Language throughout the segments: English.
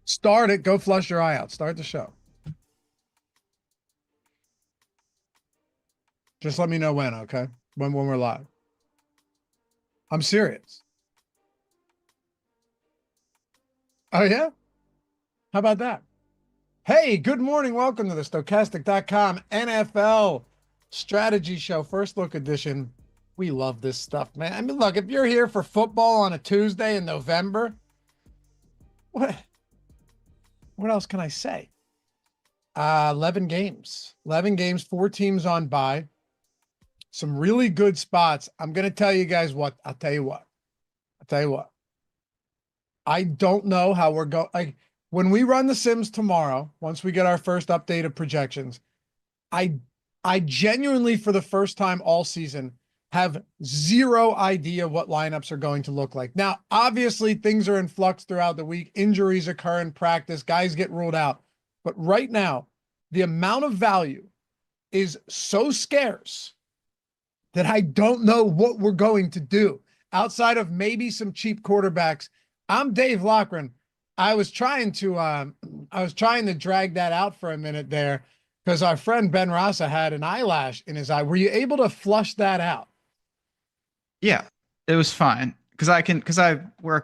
Start it. Go flush your eye out. Start the show. Just let me know when, okay? When we're live. I'm serious. Oh, yeah? How about that? Hey, good morning. Welcome to the Stokastic.com NFL Strategy Show, first look edition. We love this stuff, man. I mean, look, if you're here for football on a Tuesday in November, what else can I say? 11 games. 11 games, 4 teams on bye. Some really good spots. I'm going to tell you guys what. I'll tell you what. I don't know how we're going. Like, when we run the Sims tomorrow, once we get our first update of projections, I genuinely, for the first time all season, have zero idea what lineups are going to look like. Now, obviously, things are in flux throughout the week. Injuries occur in practice. Guys get ruled out. But right now, the amount of value is so scarce that I don't know what we're going to do outside of maybe some cheap quarterbacks. I'm Dave Loughran. I was trying to drag that out for a minute there because our friend Ben Rasa had an eyelash in his eye. Were you able to flush that out? Yeah, it was fine because I wear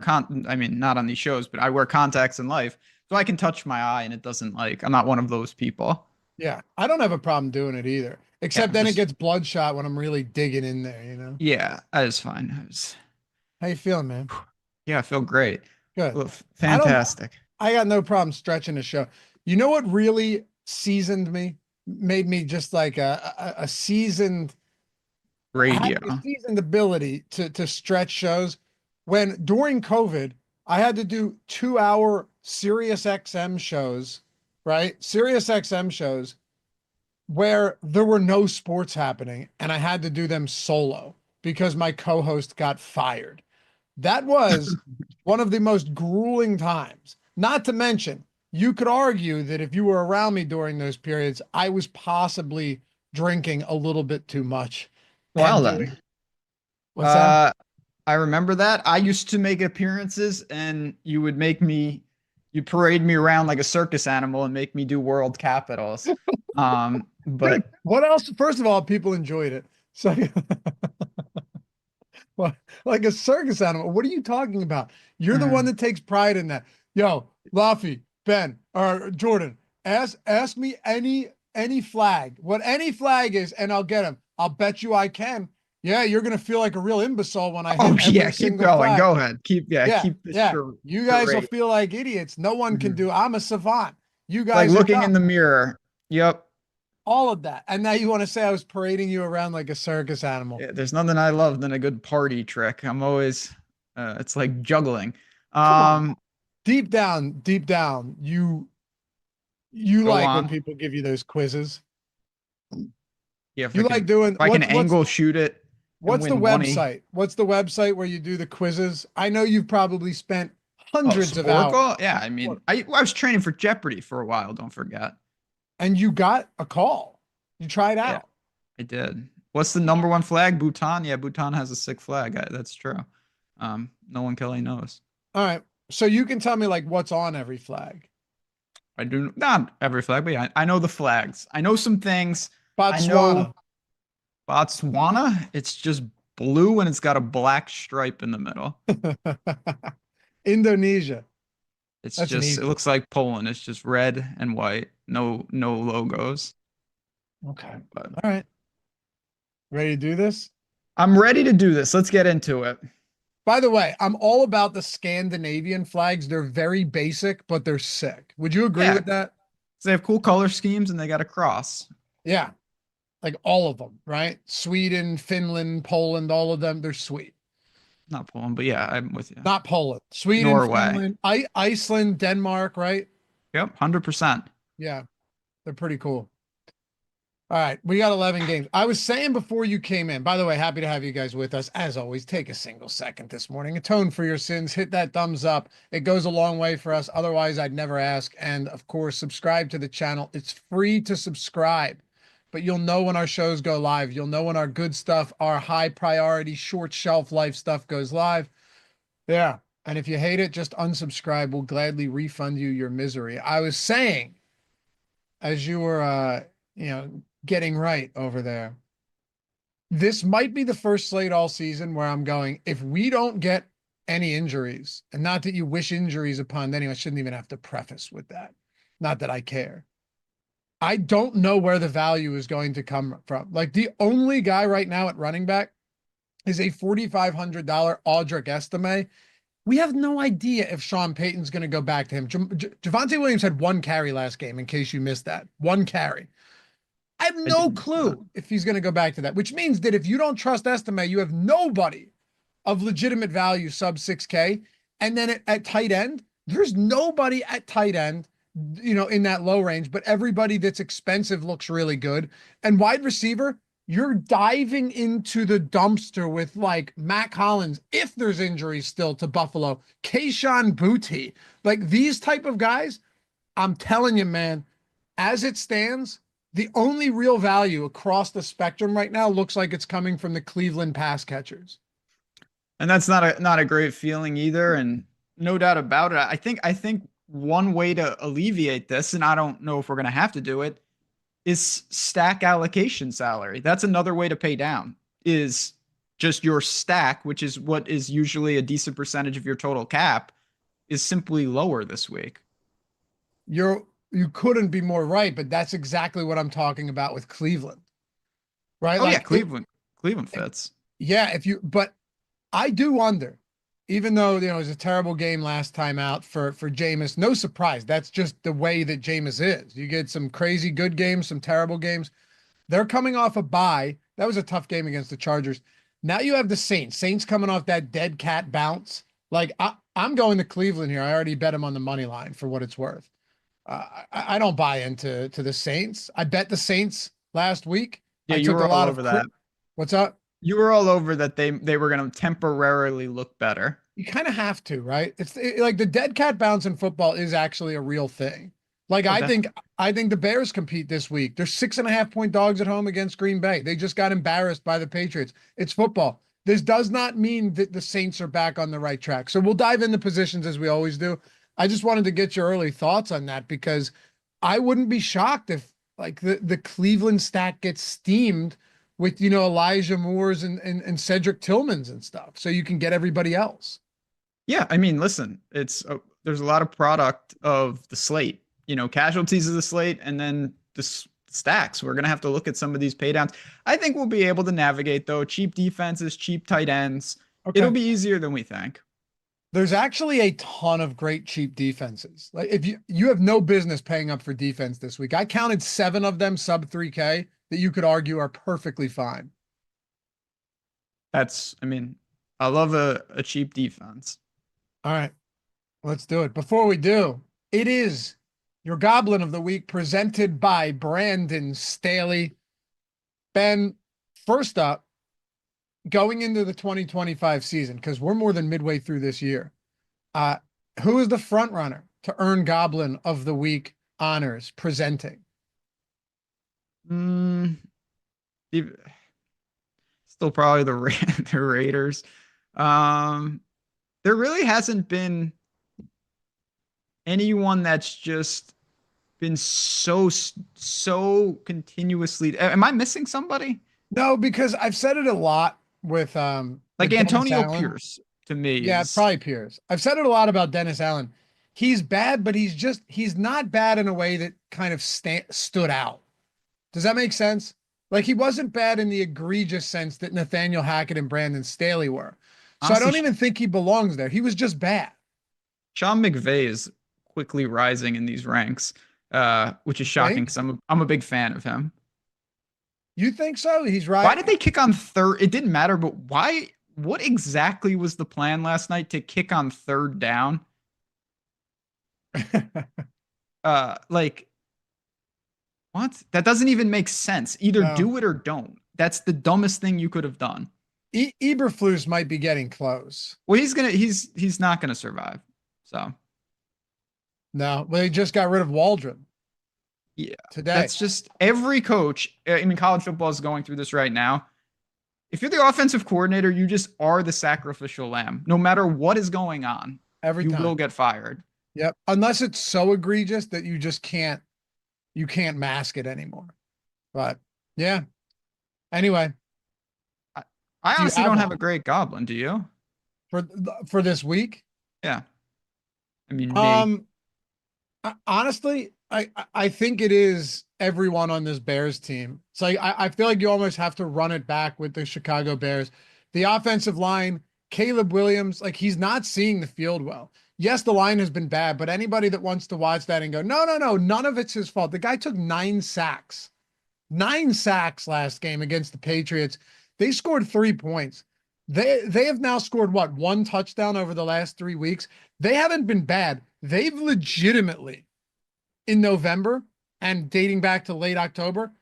I mean, not on these shows, but I wear contacts in life, so I can touch my eye and it doesn't I'm not one of those people. Yeah, I don't have a problem doing it either. Yeah, Except then it gets bloodshot when I'm really digging in there, you know? yeah, that is fine. How you feeling, man? Yeah, I feel great. Good. I don't Fantastic. I got no problem stretching the show. You know what really seasoned me? Made me just like a seasoned had Radio. the seasoned ability to stretch shows when during COVID, I had to do 2-hour Sirius XM shows, right? Sirius XM shows where there were no sports happening and I had to do them solo because my co-host got fired. That was one of the most grueling times. Not to mention, you could argue that if you were around me during those periods, I was possibly drinking a little bit too much Well and doing then, what's that? uh, I remember that. I used to make appearances, and you parade me around like a circus animal and make me do world capitals. Good. But What else? First of all, people enjoyed it. Second, what, like a circus animal. What are you talking about? You're the one that takes pride in that. Yo, Laffy, Ben, or Jordan, ask me any flag, what any flag is, and I'll get him. I'll bet you I can. Yeah, you're gonna feel like a real imbecile when I hit oh every yeah, keep single going. flag. Go ahead. Yeah, Keep the yeah. You guys will charade. feel like idiots. No one can Mhm. do. I'm a savant. You Like guys are looking in dumb. the mirror. Yep. All of that. And now you want to say I was parading you around like a circus animal. Yeah, there's nothing I love than a good party trick. I'm always it's like juggling. Come on. Um Deep down, you Go like when on. people give you those quizzes. Yeah, You like doing if I can angle shoot it and what's the win money. website? What's the website where you do the quizzes? I know you've probably spent Oh, hundreds of hours Sporkle? Yeah, on I mean, sport, I was training for Jeopardy for a while, don't forget. and you got a call. You tried Yeah, out. I did. What's the number one flag? Bhutan? Yeah, Bhutan has a sick flag. That's true. No one Kelly knows. All right. So you can tell me like what's on every flag. I do not every flag, but yeah, I know the flags. I know some things. I know Botswana. Botswana, it's just blue and it's got a black stripe in the middle. Indonesia. That's an It easy looks like Poland. It's just red and white. No logos. one. Okay. But All right. Ready to do this? I'm ready to do this. Let's get into it. By the way, I'm all about the Scandinavian flags. They're very basic, but they're sick. Would you agree Yeah, with that? they have cool color schemes and they got a cross. Yeah. Like all of them, right? Sweden, Finland, Poland, all of them, they're sweet. Not Poland, but yeah, I'm with you. Not Poland. Sweden, Norway. Finland, Iceland, Denmark, right? Yep, 100%. Yeah. They're pretty cool. All right, we got 11 games. I was saying before you came in, by the way, happy to have you guys with us. As always, take a single second this morning, atone for your sins, hit that thumbs up. It goes a long way for us. Otherwise, I'd never ask. And of course, subscribe to the channel. It's free to subscribe, but you'll know when our shows go live. You'll know when our good stuff, our high priority, short shelf life stuff goes live. Yeah. And if you hate it, just unsubscribe. We'll gladly refund you your misery. I was saying, as you were, getting right over there, this might be the first slate all season where I'm going, if we don't get any injuries, and not that you wish injuries upon anyone, I shouldn't even have to preface with that. Not that I care. I don't know where the value is going to come from. Like the only guy right now at running back is a $4,500 Audric Estime. We have no idea if Sean Payton's going to go back to him. Javonte Williams had one carry last game, in case you missed that. One carry. I have no clue if he's going to go back to that, which means that if you don't trust Estime, you have nobody of legitimate value sub 6K. And then at tight end, there's nobody at tight end, in that low range, but everybody that's expensive looks really good. And wide receiver, you're diving into the dumpster with like Matt Collins, if there's injuries still to Buffalo, Kayshon Boutte, like these type of guys. I'm telling you, man, as it stands, the only real value across the spectrum right now looks like it's coming from the Cleveland pass catchers. And that's not a great feeling either. And no doubt about it. I think one way to alleviate this, and I don't know if we're going to have to do it, is stack allocation salary. That's another way to pay down, is just your stack, which is what is usually a decent percentage of your total cap, is simply lower this week. You couldn't be more right, but that's exactly what I'm talking about with Cleveland. Right? Oh, like, yeah, Cleveland fits. Yeah, but I do wonder, even though, it was a terrible game last time out for Jameis, no surprise. That's just the way that Jameis is. You get some crazy good games, some terrible games. They're coming off a bye. That was a tough game against the Chargers. Now you have the Saints. Saints coming off that dead cat bounce. Like, I'm going to Cleveland here. I already bet him on the money line for what it's worth. I don't buy into the Saints. I bet the Saints last week. Yeah, you were all over that. What's up? You were all over that they were going to temporarily look better. You kind of have to, right? It's like the dead cat bounce in football is actually a real thing. Like, I think the Bears compete this week. They're 6.5-point dogs at home against Green Bay. They just got embarrassed by the Patriots. It's football. This does not mean that the Saints are back on the right track. So we'll dive into positions as we always do. I just wanted to get your early thoughts on that, because I wouldn't be shocked if like the Cleveland stack gets steamed with, Elijah Moore's and Cedric Tillman's and stuff, so you can get everybody else. Yeah, I mean, listen, there's a lot of product of the slate, casualties of the slate, and then the stacks. We're going to have to look at some of these pay downs. I think we'll be able to navigate, though. Cheap defenses, cheap tight ends. Okay. It'll be easier than we think. There's actually a ton of great cheap defenses. Like, if you have no business paying up for defense this week. I counted 7 of them sub 3K that you could argue are perfectly fine. I love a cheap defense. All right, let's do it. Before we do, it is your Goblin of the Week presented by Brandon Staley. Ben, first up, going into the 2025 season, because we're more than midway through this year, who is the front runner to earn Goblin of the Week honors presenting? Still probably the Raiders. There really hasn't been anyone that's just been so continuously. Am I missing somebody? No, because I've said it a lot with like Antonio Pierce to me. Yeah, probably Pierce. I've said it a lot about Dennis Allen. He's bad, but he's not bad in a way that kind of stood out. Does that make sense? Like, he wasn't bad in the egregious sense that Nathaniel Hackett and Brandon Staley were. So honestly, I don't even think he belongs there. He was just bad. Sean McVay is quickly rising in these ranks, which is shocking because I'm a big fan of him. You think so? He's right. Why did they kick on third? It didn't matter, but why? What exactly was the plan last night to kick on third down? Like, what? That doesn't even make sense. Either do it or don't. That's the dumbest thing you could have done. Eberflus might be getting close. Well, he's not gonna survive. So no, well, they just got rid of Waldron. Yeah, today. That's just every coach. I mean, college football is going through this right now. if you're the offensive coordinator, you just are the sacrificial lamb. No matter what is going on, Every you will time. get fired. Yep. Unless it's so egregious that you just can't mask it anymore. But yeah. Anyway, I, I do you honestly have don't have a one great Goblin. Do you? for this week? Yeah. I mean, me. Um, honestly, I think it is everyone on this Bears team. It's like I feel like you almost have to run it back with the Chicago Bears. The offensive line, Caleb Williams, like he's not seeing the field well. Yes, the line has been bad, but anybody that wants to watch that and go, no, no, no, none of it's his fault. The guy took 9 sacks. 9 sacks last game against the Patriots. They scored 3 points. They have now scored what, 1 touchdown over the last 3 weeks. They haven't been bad. They've legitimately in November and dating back to late October,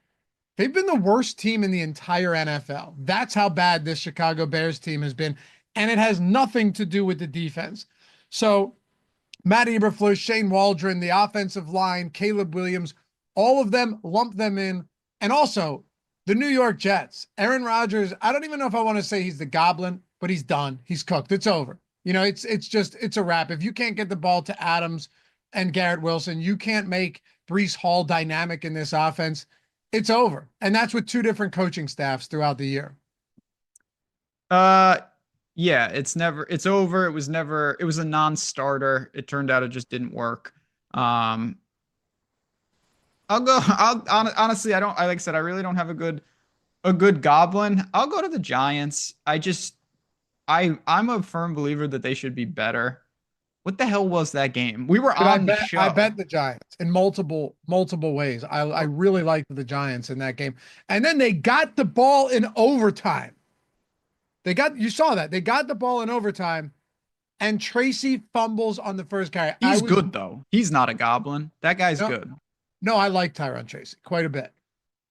they've been the worst team in the entire NFL. That's how bad this Chicago Bears team has been. And it has nothing to do with the defense. So Matt Eberflus, Shane Waldron, the offensive line, Caleb Williams, all of them lump them in. And also the New York Jets, Aaron Rodgers. I don't even know if I want to say he's the Goblin, but he's done. He's cooked. It's over. It's a wrap. If you can't get the ball to Adams and Garrett Wilson, you can't make Breece Hall dynamic in this offense. It's over. And that's with 2 different coaching staffs throughout the year. Uh, yeah, it's over. It was a non-starter. It turned out it just didn't work. Honestly, like I said, I really don't have a good Goblin. I'll go to the Giants. I'm a firm believer that they should be better. What the hell was that game? We were But I on the bet I show. bet the Giants in multiple ways. I really liked the Giants in that game. And then they got the ball in overtime. You saw that. They got the ball in overtime and Tracy fumbles on the first carry. He's good though. He's not a Goblin. That guy's no, good. no, I like Tyron Tracy quite a bit.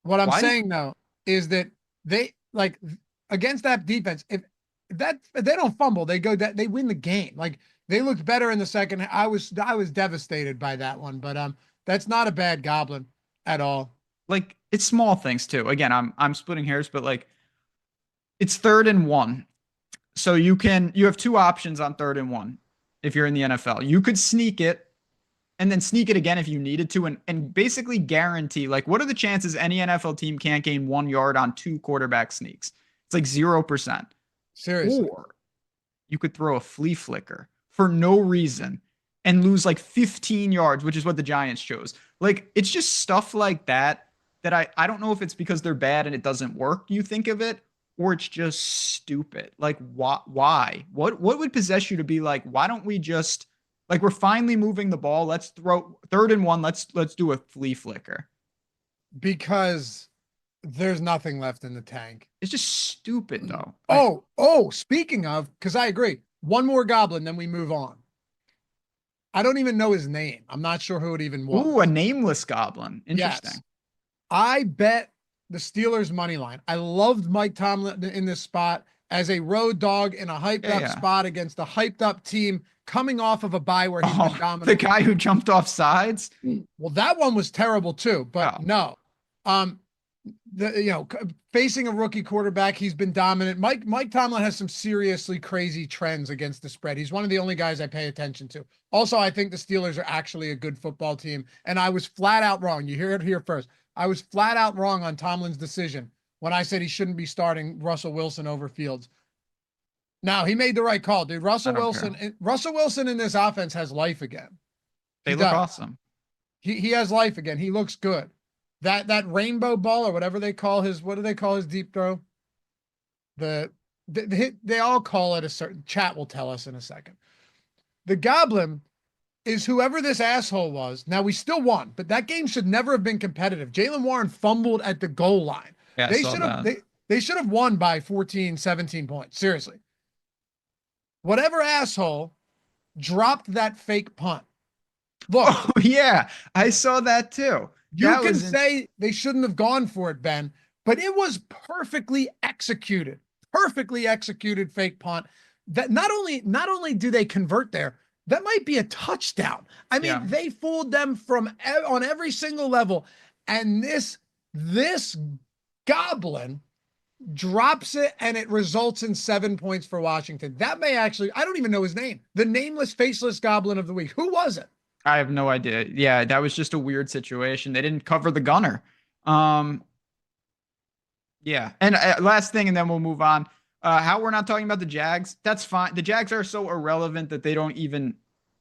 What I'm Why do you, saying though is that they like against that defense, if they don't fumble, they win the game. Like they looked better in the second. I was devastated by that one, but that's not a bad Goblin at all. like it's small things too. Again, I'm splitting hairs, but like it's 3rd and 1. So you have 2 options on 3rd and 1 if you're in the NFL. You could sneak it and then sneak it again if you needed to and basically guarantee, like, what are the chances any NFL team can't gain 1 yard on 2 quarterback sneaks? It's like 0%. Seriously. Or you could throw a flea flicker for no reason and lose like 15 yards, which is what the Giants chose. Like, it's just stuff like that I don't know if it's because they're bad and it doesn't work, you think of it, or it's just stupid. Like, why? What would possess you to be like, why don't we just, like, we're finally moving the ball. Let's throw 3rd and 1. Let's do a flea flicker. Because there's nothing left in the tank. It's just stupid though. Speaking of, because I agree. One more Goblin, then we move on. I don't even know his name. I'm not sure who it even was. Ooh, a nameless Goblin. Interesting. Yes. I bet the Steelers money line. I loved Mike Tomlin in this spot as a road dog in a hyped up spot against a hyped up team coming off of a bye where he's been dominant. The guy who jumped off sides. Well, that one was terrible too, but no. Facing a rookie quarterback, he's been dominant. Mike Tomlin has some seriously crazy trends against the spread. He's one of the only guys I pay attention to. Also, I think the Steelers are actually a good football team, and I was flat out wrong. You hear it here first. I was flat out wrong on Tomlin's decision when I said he shouldn't be starting Russell Wilson over Fields. Now, he made the right call, dude. Russell Wilson in this offense has life again. They look awesome. He has life again. He looks good. That rainbow ball or whatever they call his, what do they call his deep throw? They all call it a certain, chat will tell us in a second. The Goblin is whoever this asshole was. Now we still won, but that game should never have been competitive. Jaylen Warren fumbled at the goal line. Yeah, they should have won by 14, 17 points. Seriously. Whatever asshole dropped that fake punt. Look. Oh, yeah, I saw that too. You can say they shouldn't have gone for it, Ben, but it was perfectly executed fake punt. That not only do they convert there, that might be a touchdown. I mean, they fooled them on every single level. And this Goblin drops it, and it results in 7 points for Washington. That may actually, I don't even know his name. The nameless, faceless Goblin of the week. Who was it? I have no idea. Yeah, that was just a weird situation. They didn't cover the gunner. Um, yeah. And last thing, and then we'll move on. How we're not talking about the Jags, that's fine. The Jags are so irrelevant that they don't even,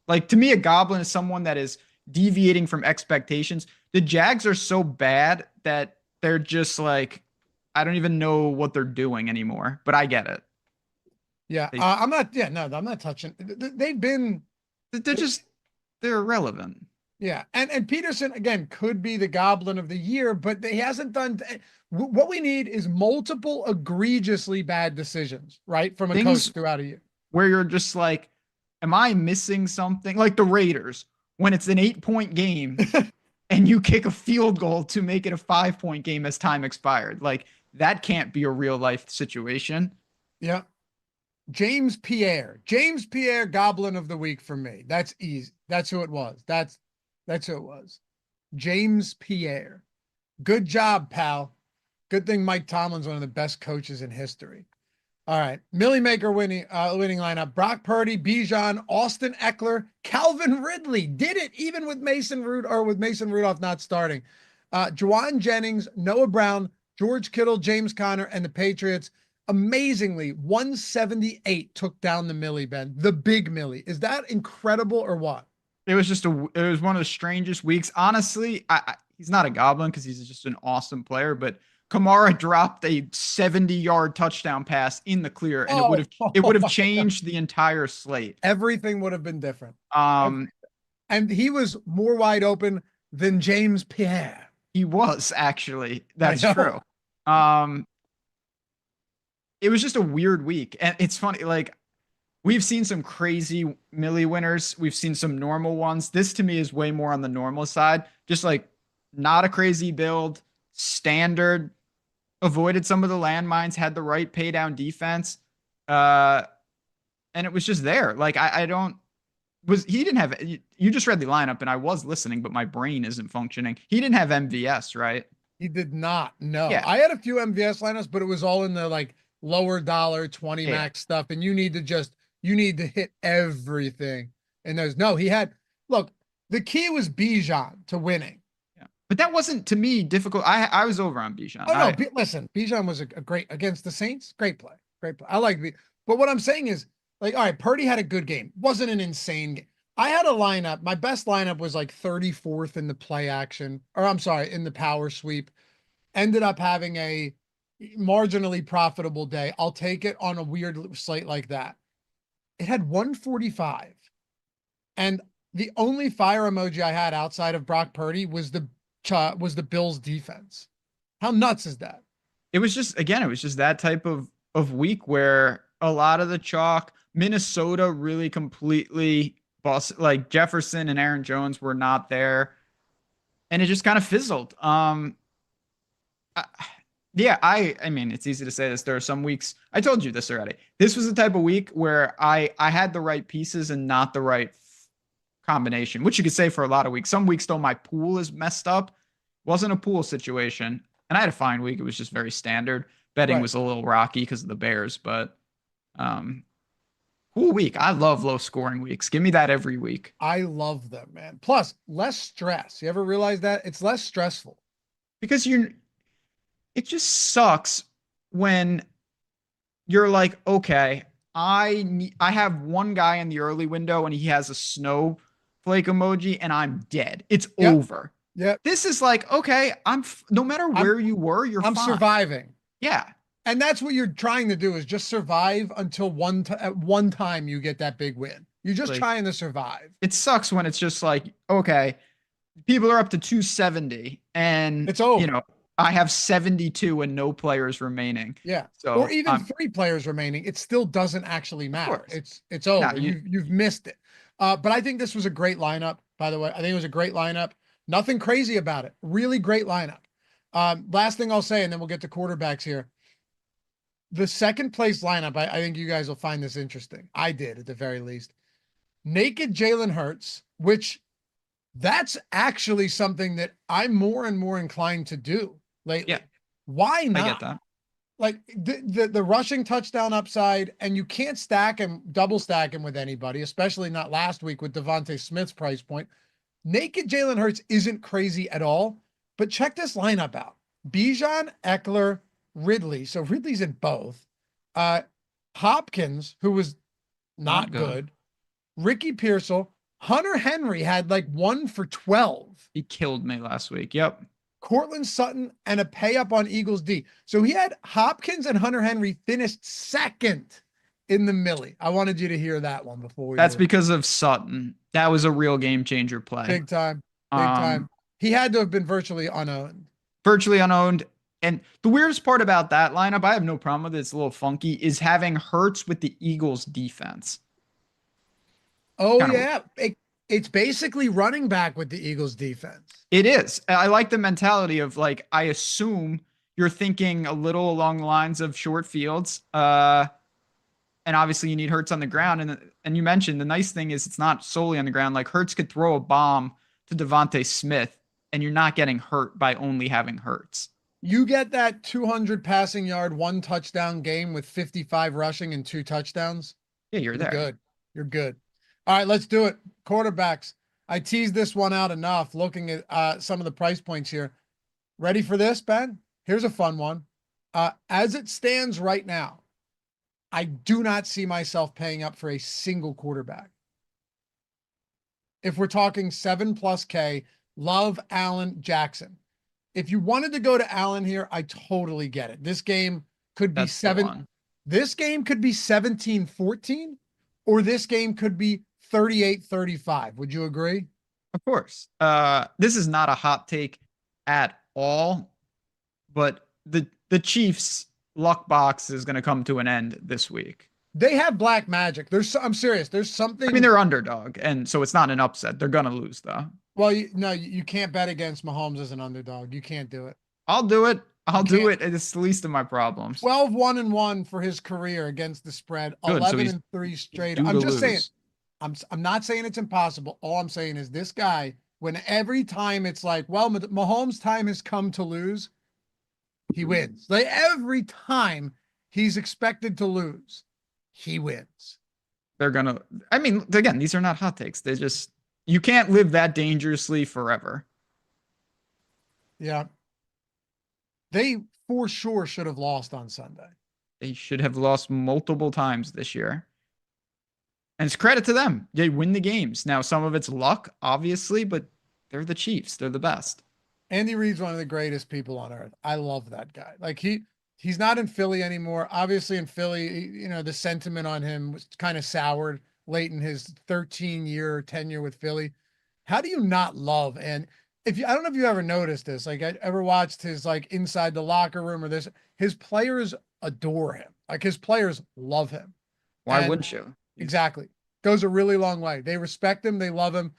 like, to me, a Goblin is someone that is deviating from expectations. The Jags are so bad that they're just like, I don't even know what they're doing anymore, but I get it. Yeah, They, I'm not. Yeah, no, I'm not touching. They've been. they're irrelevant. Yeah, and Peterson again could be the Goblin of the year, but he hasn't done. What we need is multiple egregiously bad decisions, right, from a Things coach throughout a year. where you're just like, am I missing something? Like the Raiders, when it's an 8-point game and you kick a field goal to make it a 5-point game as time expired. Like that can't be a real life situation. Yeah. James Pierre, Goblin of the week for me. That's easy. That's who it was. That's who it was. James Pierre. Good job, pal. Good thing Mike Tomlin's one of the best coaches in history. All right. Millie Maker winning lineup. Brock Purdy, Bijan, Austin Eckler, Calvin Ridley. Did it even with Mason Rudolph not starting. Juwan Jennings, Noah Brown, George Kittle, James Conner, and the Patriots. Amazingly, 178 took down the Millie, Ben. The big Millie. Is that incredible or what? It was one of the strangest weeks. Honestly, he's not a Goblin because he's just an awesome player, but Kamara dropped a 70-yard touchdown pass in the clear, and it would have changed the entire slate. Everything would have been different. And he was more wide open than James Pierre. He was actually. That's true. It was just a weird week, and it's funny. Like we've seen some crazy Millie winners, we've seen some normal ones. This to me is way more on the normal side. Just like not a crazy build, standard. Avoided some of the landmines, had the right pay down defense, and it was just there. Like he didn't have. You just read the lineup, and I was listening, but my brain isn't functioning. He didn't have MVS, right? He did not. No, yeah. I had a few MVS lineups, but it was all in the like lower dollar 20 max stuff, and you need to hit everything. And he had. Look, the key was Bijan to winning. But that wasn't, to me, difficult. I was over on Bijan. Oh, no. Listen, Bijan was a great against the Saints. Great play. I like but what I'm saying is, like, all right, Purdy had a good game. Wasn't an insane game. I had a lineup. My best lineup was like 34th in the play action, or I'm sorry, in the power sweep. Ended up having a marginally profitable day. I'll take it on a weird slate like that. It had 145. And the only fire emoji I had outside of Brock Purdy was the Bills defense. How nuts is that? It was just that type of week where a lot of the chalk, Minnesota really completely bust, like Jefferson and Aaron Jones were not there, and it just kind of fizzled. I mean, it's easy to say this. There are some weeks, I told you this already. This was the type of week where I had the right pieces and not the right combination, which you could say for a lot of weeks. Some weeks though, my pool is messed up. Wasn't a pool situation, and I had a fine week. It was just very standard. Betting was a little rocky because of the Bears, but cool week. I love low scoring weeks. Give me that every week. I love them, man. Plus less stress. You ever realize that it's less stressful because it just sucks when you're like, okay, I have one guy in the early window and he has a snowflake emoji and I'm dead. It's over. Yeah. This is like, okay, no matter where you were, I'm fine. Surviving. Yeah. And that's what you're trying to do is just survive until at one time you get that big win. You're just trying to survive. It sucks when it's just like, okay, people are up to 270 and it's over. I have 72 and no players remaining. Yeah. So, or even 3 players remaining. It still doesn't actually matter. It's over. No, you've missed it. But I think this was a great lineup, by the way. I think it was a great lineup. Nothing crazy about it. Really great lineup. Last thing I'll say, and then we'll get to quarterbacks here. The second place lineup, I think you guys will find this interesting. I did, at the very least. Naked Jalen Hurts, which that's actually something that I'm more and more inclined to do lately. Yeah. Why not? I get that. like the rushing touchdown upside, and you can't stack him, double stack him with anybody, especially not last week with Devontae Smith's price point. Naked Jalen Hurts isn't crazy at all, but check this lineup out. Bijan, Eckler, Ridley. So Ridley's in both. Hopkins, who was not good. Ricky Pearsall. Hunter Henry had like 1 for 12. He killed me last week. Yep. Cortland Sutton and a pay up on Eagles D. So he had Hopkins and Hunter Henry finished second in the Millie. I wanted you to hear that one before we. That's because of Sutton. That was a real game changer play. Big time. Big time. He had to have been virtually unowned. Virtually unowned. And the weirdest part about that lineup, I have no problem with it, it's a little funky, is having Hurts with the Eagles defense. Oh, yeah. It's basically running back with the Eagles defense. It is. I like the mentality of like, I assume you're thinking a little along the lines of short fields. And obviously you need Hurts on the ground. And you mentioned the nice thing is it's not solely on the ground. Like Hurts could throw a bomb to Devontae Smith and you're not getting hurt by only having Hurts. You get that 200 passing yard, 1 touchdown game with 55 rushing and 2 touchdowns. Yeah, you're there. Good. You're good. All right, let's do it. Quarterbacks. I teased this one out enough looking at some of the price points here. Ready for this, Ben? Here's a fun one. As it stands right now, I do not see myself paying up for a single quarterback. If we're talking 7+ K, Love, Allen, Jackson. If you wanted to go to Allen here, I totally get it. This game could be This game could be 17-14, or this game could be 38-35. Would you agree? Of course. This is not a hot take at all, but the Chiefs luck box is going to come to an end this week. They have black magic. I'm serious. There's something. I mean, they're underdog, and so it's not an upset. They're going to lose, though. Well, you can't bet against Mahomes as an underdog. You can't do it. I'll do it. I'll do it. It's the least of my problems. 12-1-1 for his career against the spread. 11-3 straight. I'm just saying. I'm not saying it's impossible. All I'm saying is this guy, when every time it's like, well, Mahomes' time has come to lose, he wins. Like every time he's expected to lose, he wins. They're gonna. I mean, again, these are not hot takes. They just you can't live that dangerously forever. Yeah. They for sure should have lost on Sunday. They should have lost multiple times this year. And it's credit to them. They win the games. Now, some of it's luck, obviously, but they're the Chiefs. They're the best. Andy Reid's one of the greatest people on earth. I love that guy. Like he's not in Philly anymore. Obviously in Philly, the sentiment on him was kind of soured late in his 13-year tenure with Philly. How do you not love? And I don't know if you ever noticed this, like I ever watched his like inside the locker room or this, his players adore him. Like his players love him. Why wouldn't you? Exactly. Goes a really long way. They respect him. They love him.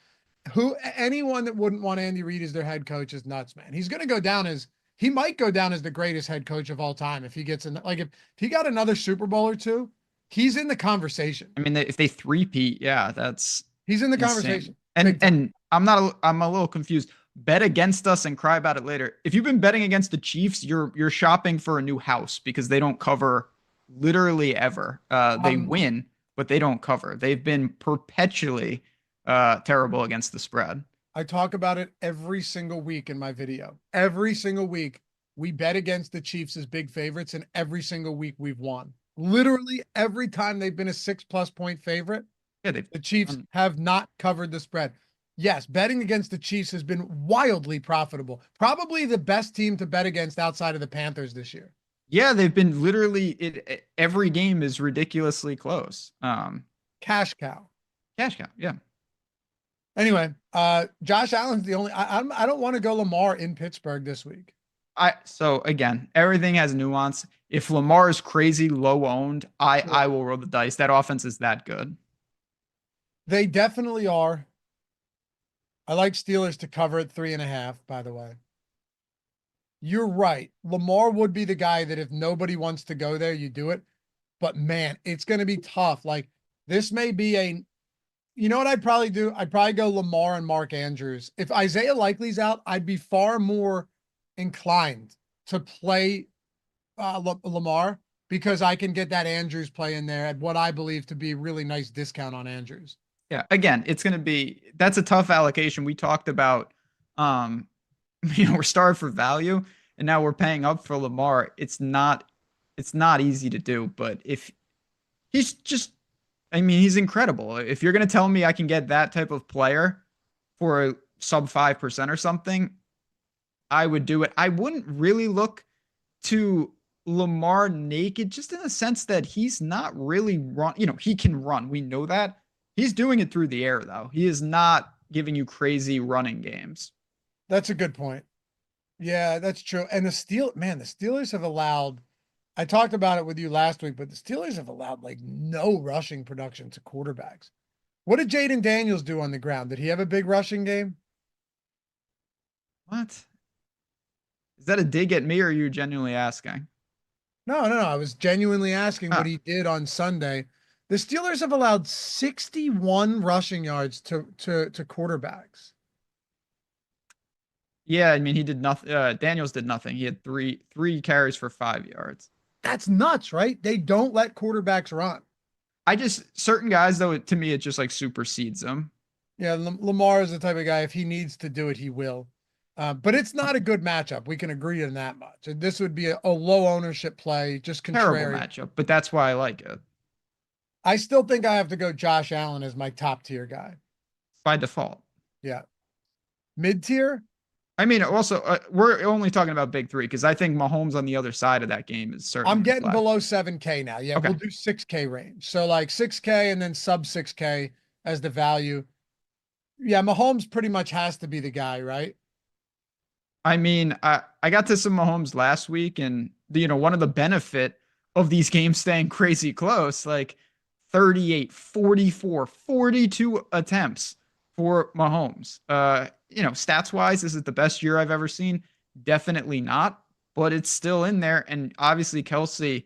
Anyone that wouldn't want Andy Reid as their head coach is nuts, man. He might go down as the greatest head coach of all time if he gets in. Like if he got another Super Bowl or two, he's in the conversation. I mean, if they three-peat, yeah, he's in the insane. conversation. And I'm a little confused. Bet against us and cry about it later. If you've been betting against the Chiefs, you're shopping for a new house because they don't cover literally ever. They win, but they don't cover. They've been perpetually terrible against the spread. I talk about it every single week in my video. Every single week, we bet against the Chiefs as big favorites, and every single week we've won. Literally every time they've been a 6+ point favorite, the Chiefs have not covered the spread. Yes, betting against the Chiefs has been wildly profitable. Probably the best team to bet against outside of the Panthers this year. Yeah, they've been literally every game is ridiculously close. Cash cow. Cash cow, yeah. Anyway, Josh Allen's the only. I don't want to go Lamar in Pittsburgh this week. So again, everything has nuance. If Lamar is crazy low owned, I will roll the dice. That offense is that good. They definitely are. I like Steelers to cover at 3.5, by the way. You're right. Lamar would be the guy that if nobody wants to go there, you do it. But man, it's going to be tough. Like this may be you know what I'd probably do? I'd probably go Lamar and Mark Andrews. If Isaiah Likely's out, I'd be far more inclined to play Lamar, because I can get that Andrews play in there at what I believe to be a really nice discount on Andrews. Yeah, again, it's going to be that's a tough allocation. We talked about, um, we're starved for value, and now we're paying up for Lamar. It's not easy to do. But if he's just, I mean, he's incredible. If you're going to tell me I can get that type of player for a sub 5% or something, I would do it. I wouldn't really look to Lamar naked, just in the sense that he's not really run. He can run. We know that. He's doing it through the air, though. He is not giving you crazy running games. That's a good point. Yeah, that's true. And the Steelers have allowed, I talked about it with you last week, but the Steelers have allowed like no rushing production to quarterbacks. What did Jaden Daniels do on the ground? Did he have a big rushing game? What? Is that a dig at me, or are you genuinely asking? No. I was genuinely asking what Huh. he did on Sunday. The Steelers have allowed 61 rushing yards to quarterbacks. Yeah, I mean, he did nothing. Daniels did nothing. He had three carries for 5 yards. That's nuts, right? They don't let quarterbacks run. I just certain guys though. To me, it just like supersedes them. Yeah, Lamar is the type of guy, if he needs to do it, he will. But it's not a good matchup. We can agree on that much. This would be a low ownership play, just Terrible contrary. matchup, but that's why I like it I still think I have to go Josh Allen as my top tier guy. by default. Yeah. Mid tier? I mean, also we're only talking about big three because I think Mahomes on the other side of that game is certainly. I'm getting below 7K now. Yeah, Okay. we'll do 6K range. So like 6K and then sub 6K as the value. Yeah, Mahomes pretty much has to be the guy, right? I mean, I got to some Mahomes last week, and one of the benefit of these games staying crazy close, like 38, 44, 42 attempts for Mahomes. Stats wise, is it the best year I've ever seen? Definitely not, but it's still in there. And obviously, Kelsey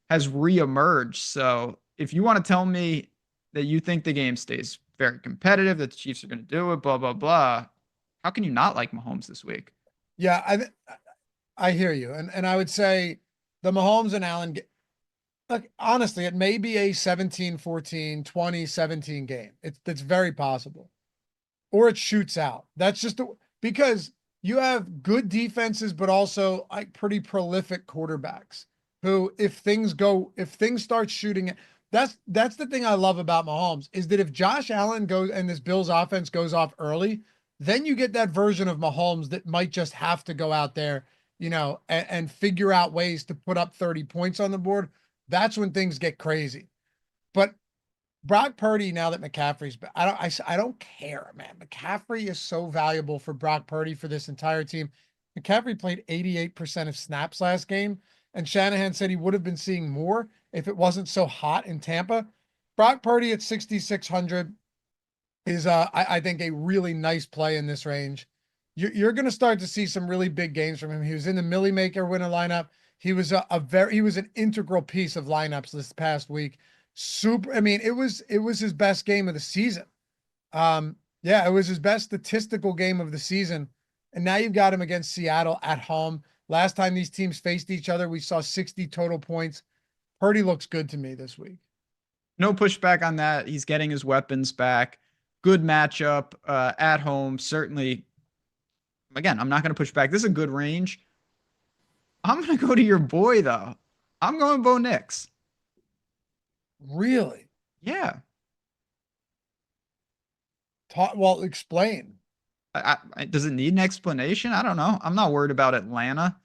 has reemerged. So if you want to tell me that you think the game stays very competitive, that the Chiefs are going to do it, blah, blah, blah, how can you not like Mahomes this week? Yeah, I hear you. And I would say the Mahomes and Allen, look, honestly, it may be a 17-14, 20-17 game. It's very possible. Or it shoots out. That's just because you have good defenses, but also like pretty prolific quarterbacks who, if things start shooting, that's the thing I love about Mahomes is that if Josh Allen goes and this Bills offense goes off early, then you get that version of Mahomes that might just have to go out there, and figure out ways to put up 30 points on the board. That's when things get crazy. But Brock Purdy, now that McCaffrey's, I don't care, man. McCaffrey is so valuable for Brock Purdy for this entire team. McCaffrey played 88% of snaps last game, and Shanahan said he would have been seeing more if it wasn't so hot in Tampa. Brock Purdy at 6,600 is, I think, a really nice play in this range. You're going to start to see some really big games from him. He was in the Millie Maker winner lineup. He was he was an integral piece of lineups this past week. Super. I mean, it was his best game of the season. Yeah, it was his best statistical game of the season. And now you've got him against Seattle at home. Last time these teams faced each other, we saw 60 total points. Purdy looks good to me this week. No pushback on that. He's getting his weapons back. Good matchup at home. Certainly. Again, I'm not going to push back. This is a good range. I'm going to go to your boy, though. I'm going Bo Nix. Really? Yeah. Well, explain. Does it need an explanation? I don't know. I'm not worried about Atlanta.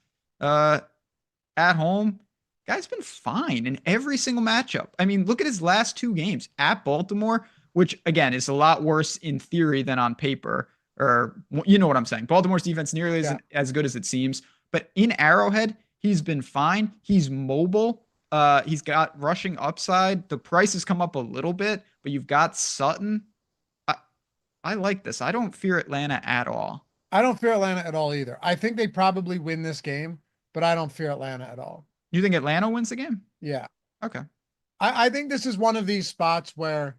At home, guy's been fine in every single matchup. I mean, look at his last two games at Baltimore, which again is a lot worse in theory than on paper. Or you know what I'm saying. Baltimore's defense nearly isn't as good as it seems. But in Arrowhead, he's been fine. He's mobile. He's got rushing upside. The price has come up a little bit, but you've got Sutton. I like this. I don't fear Atlanta at all. I don't fear Atlanta at all either. I think they probably win this game, but I don't fear Atlanta at all. You think Atlanta wins the game? Yeah. Okay. I think this is one of these spots where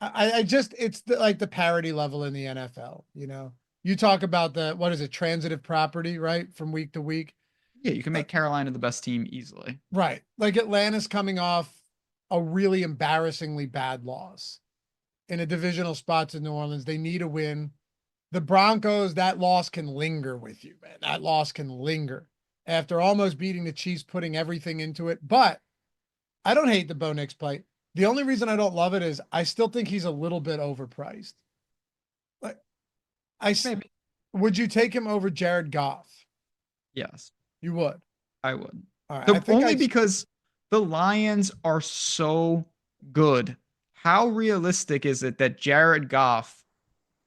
it's like the parity level in the NFL. You talk about what is it, transitive property, right? From week to week. Yeah, you can make Carolina the best team easily. Right. Like Atlanta's coming off a really embarrassingly bad loss in a divisional spot to New Orleans. They need a win. The Broncos, that loss can linger with you, man. That loss can linger after almost beating the Chiefs, putting everything into it. But I don't hate the Bo Nix play. The only reason I don't love it is I still think he's a little bit overpriced. Like Maybe. would you take him over Jared Goff? Yes, You would. I would. All right. I think Only because the Lions are so good. How realistic is it that Jared Goff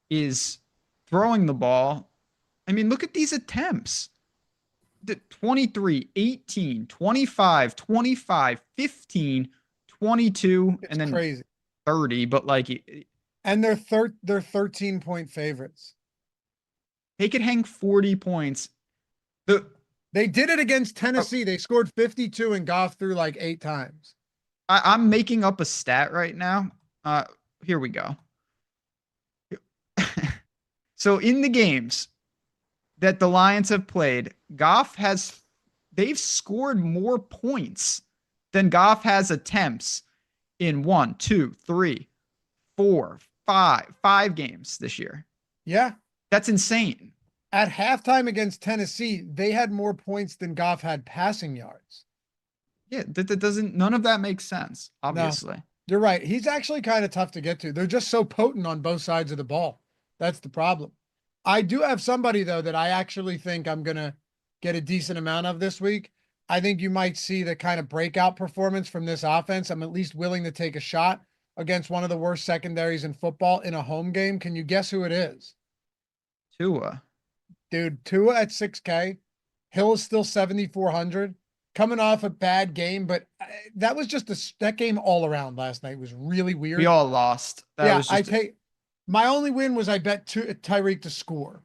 is throwing the ball? I mean, look at these attempts. 23, 18, 25, 25, 15, 22, it's and then crazy. 30. But like, and they're 13-point favorites. they could hang 40 points. They did it against Tennessee. They scored 52 and Goff threw like 8 times. I'm making up a stat right now. Here we go. So in the games that the Lions have played, they've scored more points than Goff has attempts in 1, 2, 3, 4, 5 games this year. Yeah. That's insane. At halftime against Tennessee, they had more points than Goff had passing yards. Yeah, none of that makes sense, obviously. No, you're right. He's actually kind of tough to get to. They're just so potent on both sides of the ball. That's the problem. I do have somebody, though, that I actually think I'm going to get a decent amount of this week. I think you might see the kind of breakout performance from this offense. I'm at least willing to take a shot against one of the worst secondaries in football in a home game. Can you guess who it is? Tua. Dude, Tua at 6K. Hill is still 7,400. Coming off a bad game, but that was just that game all around last night was really weird. We all lost. My only win was I bet Tyreek to score.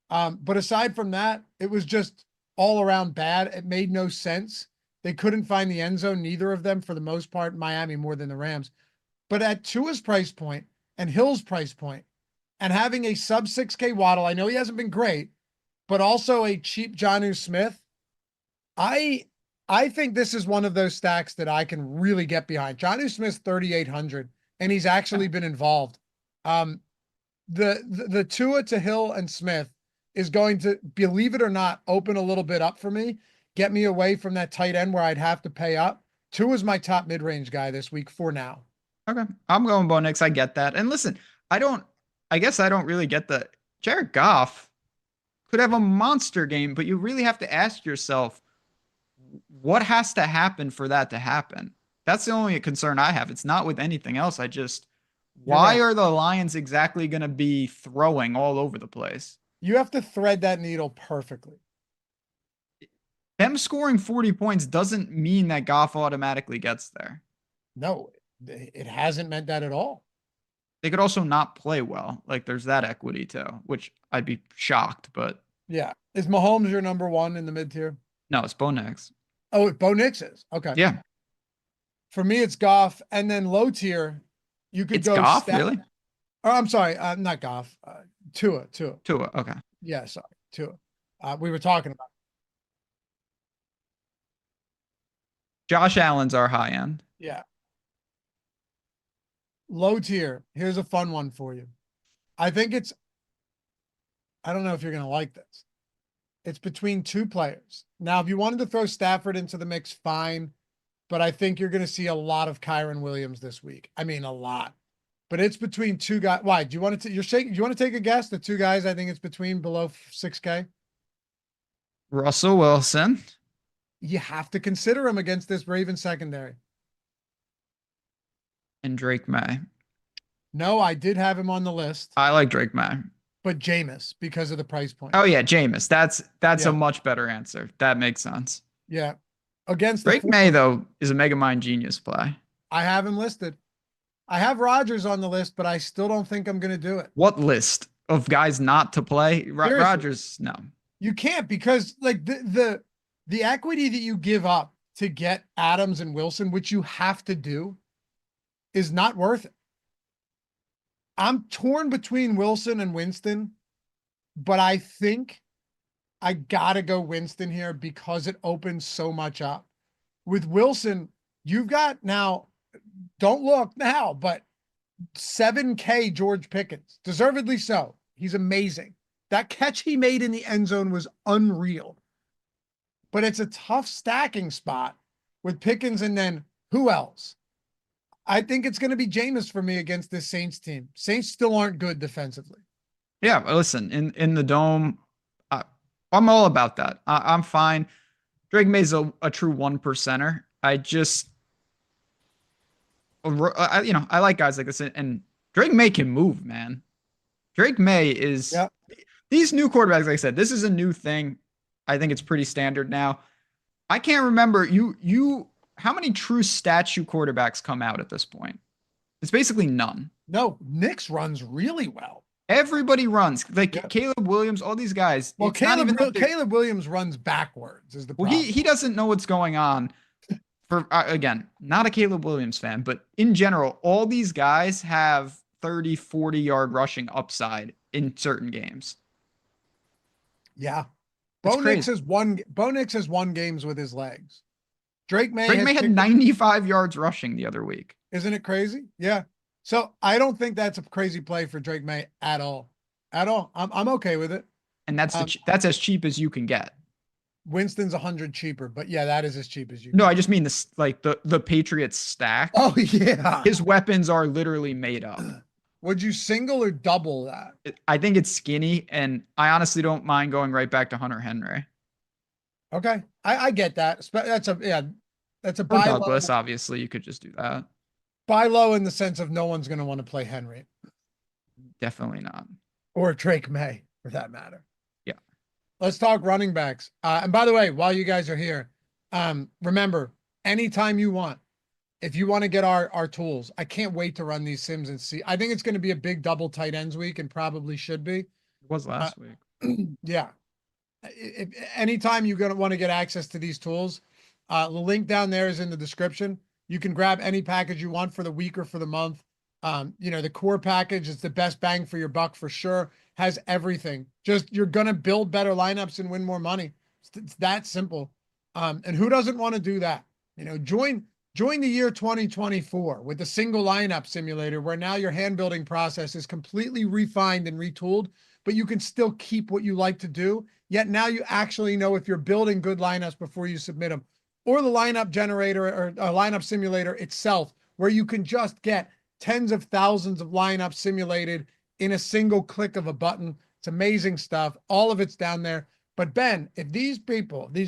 But aside from that, it was just all around bad. It made no sense. They couldn't find the end zone, neither of them for the most part, Miami more than the Rams. But at Tua's price point and Hill's price point, and having a sub 6K Waddle, I know he hasn't been great, but also a cheap Jonnu Smith, I think this is one of those stacks that I can really get behind. Jonnu Smith's 3,800, and he's actually been involved. The Tua to Hill and Smith is going to, believe it or not, open a little bit up for me, get me away from that tight end where I'd have to pay up. Tua's my top mid-range guy this week for now. Okay. I'm going Bo Nix. I get that. And listen, I guess I don't really get the Jared Goff could have a monster game, but you really have to ask yourself, what has to happen for that to happen? That's the only concern I have. It's not with anything else. Why are the Lions exactly going to be throwing all over the place? You have to thread that needle perfectly. Them scoring 40 points doesn't mean that Goff automatically gets there. No, it hasn't meant that at all. They could also not play well. Like there's that equity too, which I'd be shocked, but. Yeah. Is Mahomes your number one in the mid tier? No, it's Bo Nix. Oh, Bo Nix is. Okay. Yeah. For me, it's Goff. And then low tier, you could go. Goff, really? Oh, I'm sorry. Not Goff. Tua. Okay. Yeah, sorry. Tua. We were talking about. Josh Allen's our high end. Yeah. Low tier. Here's a fun one for you. I don't know if you're going to like this. It's between 2 players. Now, if you wanted to throw Stafford into the mix, fine. But I think you're going to see a lot of Kyron Williams this week. I mean, a lot. But it's between 2 guys. Why? Do you want to? Do you want to take a guess? The 2 guys I think it's between below 6K. Russell Wilson. You have to consider him against this Ravens secondary. And Drake May. No, I did have him on the list. I like Drake May. But Jameis, because of the price point. Oh yeah, Jameis. That's a much better answer. That makes sense. Yeah. Against Drake May, though, is a mega mind genius play. I have him listed. I have Rodgers on the list, but I still don't think I'm going to do it. What list of guys not to play? Rodgers, no. You can't, because like the equity that you give up to get Adams and Wilson, which you have to do, is not worth it. I'm torn between Wilson and Winston, but I think I gotta go Winston here because it opens so much up. With Wilson, you've got now, don't look now, but 7K George Pickens, deservedly so. He's amazing. That catch he made in the end zone was unreal. But it's a tough stacking spot with Pickens and then who else? I think it's going to be Jameis for me against this Saints team. Saints still aren't good defensively. Yeah, listen, in the dome, I'm all about that. I'm fine. Drake May's a true 1%er. I just, I like guys like this, and Drake May can move, man. Drake May is these new quarterbacks. Like I said, this is a new thing. I think it's pretty standard now. I can't remember how many true statue quarterbacks come out at this point. It's basically none. No, Knicks runs really well. Everybody runs like Caleb Williams, all these guys. Well, Caleb Williams runs backwards is the problem. Well, he doesn't know what's going on. For again, not a Caleb Williams fan, but in general, all these guys have 30, 40-yard rushing upside in certain games. Yeah. Bo Nix has won games with his legs. Drake May had 95 yards rushing the other week. Isn't it crazy? Yeah. So I don't think that's a crazy play for Drake May at all. At all. I'm okay with it. And that's as cheap as you can get. Winston's 100 cheaper, but yeah, that is as cheap as you can. No, I just mean this, like the Patriots stack. Oh yeah. His weapons are literally made up. Would you single or double that? I think it's skinny, and I honestly don't mind going right back to Hunter Henry. Okay. I get that. That's a buy Douglas, low. Obviously, you could just do that. Buy low in the sense of no one's going to want to play Henry. Definitely not. Or Drake May, for that matter. Yeah. Let's talk running backs. And by the way, while you guys are here, remember, anytime you want, if you want to get our tools, I can't wait to run these sims and see. I think it's going to be a big double tight ends week and probably should be. It was last week. Yeah. Anytime you're going to want to get access to these tools, the link down there is in the description. You can grab any package you want for the week or for the month. The core package is the best bang for your buck for sure. Has everything. Just you're going to build better lineups and win more money. It's that simple. And who doesn't want to do that? Join the year 2024 with the single lineup simulator where now your hand building process is completely refined and retooled, but you can still keep what you like to do. Yet now you actually know if you're building good lineups before you submit them, or the lineup generator or lineup simulator itself, where you can just get tens of thousands of lineups simulated in a single click of a button. It's amazing stuff. All of it's down there. But Ben, if these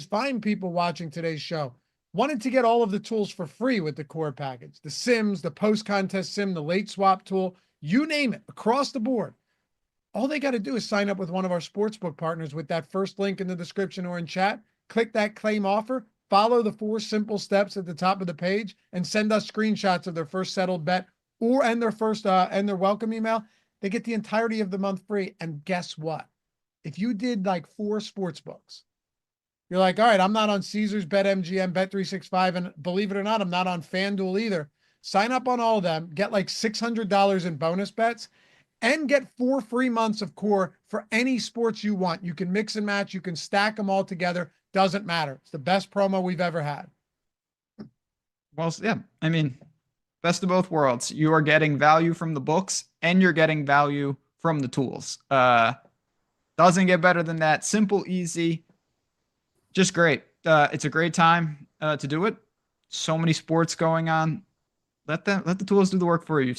fine people watching today's show wanted to get all of the tools for free with the core package, the sims, the post-contest sim, the late swap tool, you name it, across the board, all they got to do is sign up with one of our sportsbook partners with that first link in the description or in chat, click that claim offer, follow the 4 simple steps at the top of the page, and send us screenshots of their first settled bet and their welcome email. They get the entirety of the month free. And guess what? If you did like 4 sports books, you're like, all right, I'm not on Caesars, BetMGM, Bet365, and believe it or not, I'm not on FanDuel either. Sign up on all of them, get like $600 in bonus bets, and get 4 free months of core for any sports you want. You can mix and match. You can stack them all together. Doesn't matter. It's the best promo we've ever had. Well, yeah. I mean, best of both worlds. You are getting value from the books and you're getting value from the tools. Doesn't get better than that. Simple, easy, just great. It's a great time to do it. So many sports going on. Let the tools do the work for you.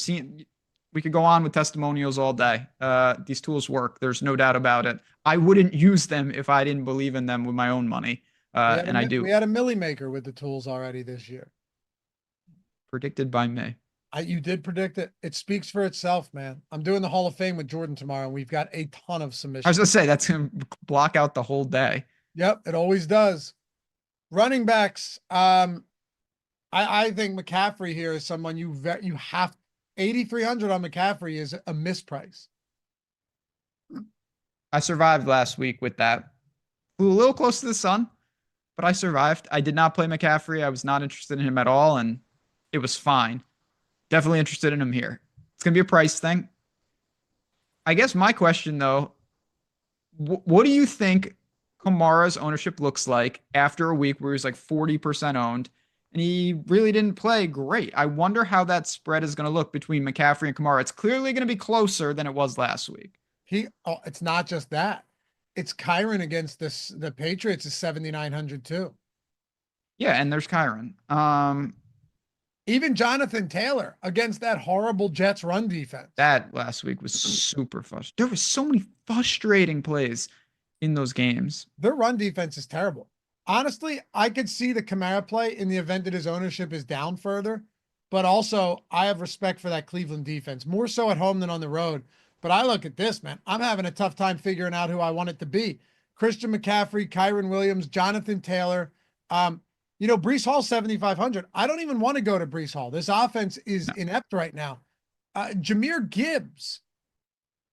We could go on with testimonials all day. These tools work. There's no doubt about it. I wouldn't use them if I didn't believe in them with my own money. And I do. We had a Millie Maker with the tools already this year. Predicted by me. You did predict it. It speaks for itself, man. I'm doing the Hall of Fame with Jordan tomorrow, and we've got a ton of submissions. I was going to say, that's going to block out the whole day. Yep, it always does. Running backs. I think McCaffrey here is someone you have. 8,300 on McCaffrey is a misprice. I survived last week with that. Flew a little close to the sun, but I survived. I did not play McCaffrey. I was not interested in him at all, and it was fine. Definitely interested in him here. It's going to be a price thing. I guess my question, though, what do you think Kamara's ownership looks like after a week where he was like 40% owned and he really didn't play great. I wonder how that spread is going to look between McCaffrey and Kamara. It's clearly going to be closer than it was last week. It's not just that. It's Kyron against the Patriots is 7,900 too. Yeah, and there's Kyron. Even Jonathan Taylor against that horrible Jets run defense. That last week was super frustrating. There were so many frustrating plays in those games. Their run defense is terrible. Honestly, I could see the Kamara play in the event that his ownership is down further, but also I have respect for that Cleveland defense, more so at home than on the road. But I look at this, man. I'm having a tough time figuring out who I want it to be. Christian McCaffrey, Kyron Williams, Jonathan Taylor. Breece Hall 7,500. I don't even want to go to Breece Hall. This offense is inept right now. Jahmyr Gibbs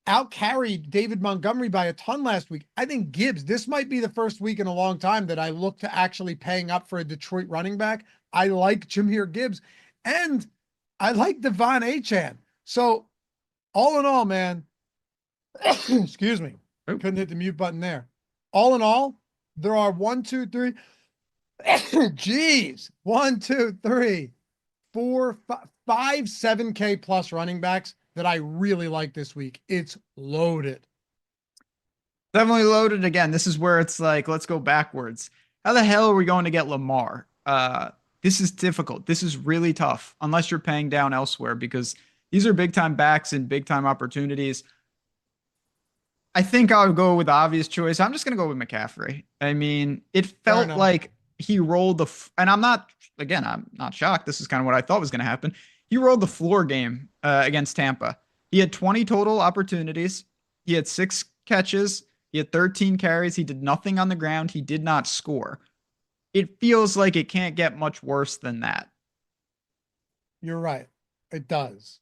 outcarried David Montgomery by a ton last week. I think Gibbs, this might be the first week in a long time that I look to actually paying up for a Detroit running back. I like Jahmyr Gibbs and I like Devon Achane. So all in all, man, excuse me, couldn't hit the mute button there. All in all, there are 1, 2, 3, geez, 1, 2, 3, 4, 5, 7K plus running backs that I really like this week. It's loaded. Definitely loaded. Again, this is where it's like, let's go backwards. How the hell are we going to get Lamar? This is difficult. This is really tough unless you're paying down elsewhere because these are big time backs and big time opportunities. I think I'll go with the obvious choice. I'm just going to go with McCaffrey. I mean, it felt like he rolled and I'm not shocked. This is kind of what I thought was going to happen. He rolled the floor game against Tampa. He had 20 total opportunities. He had 6 catches. He had 13 carries. He did nothing on the ground. He did not score. It feels like it can't get much worse than that. You're right. It does.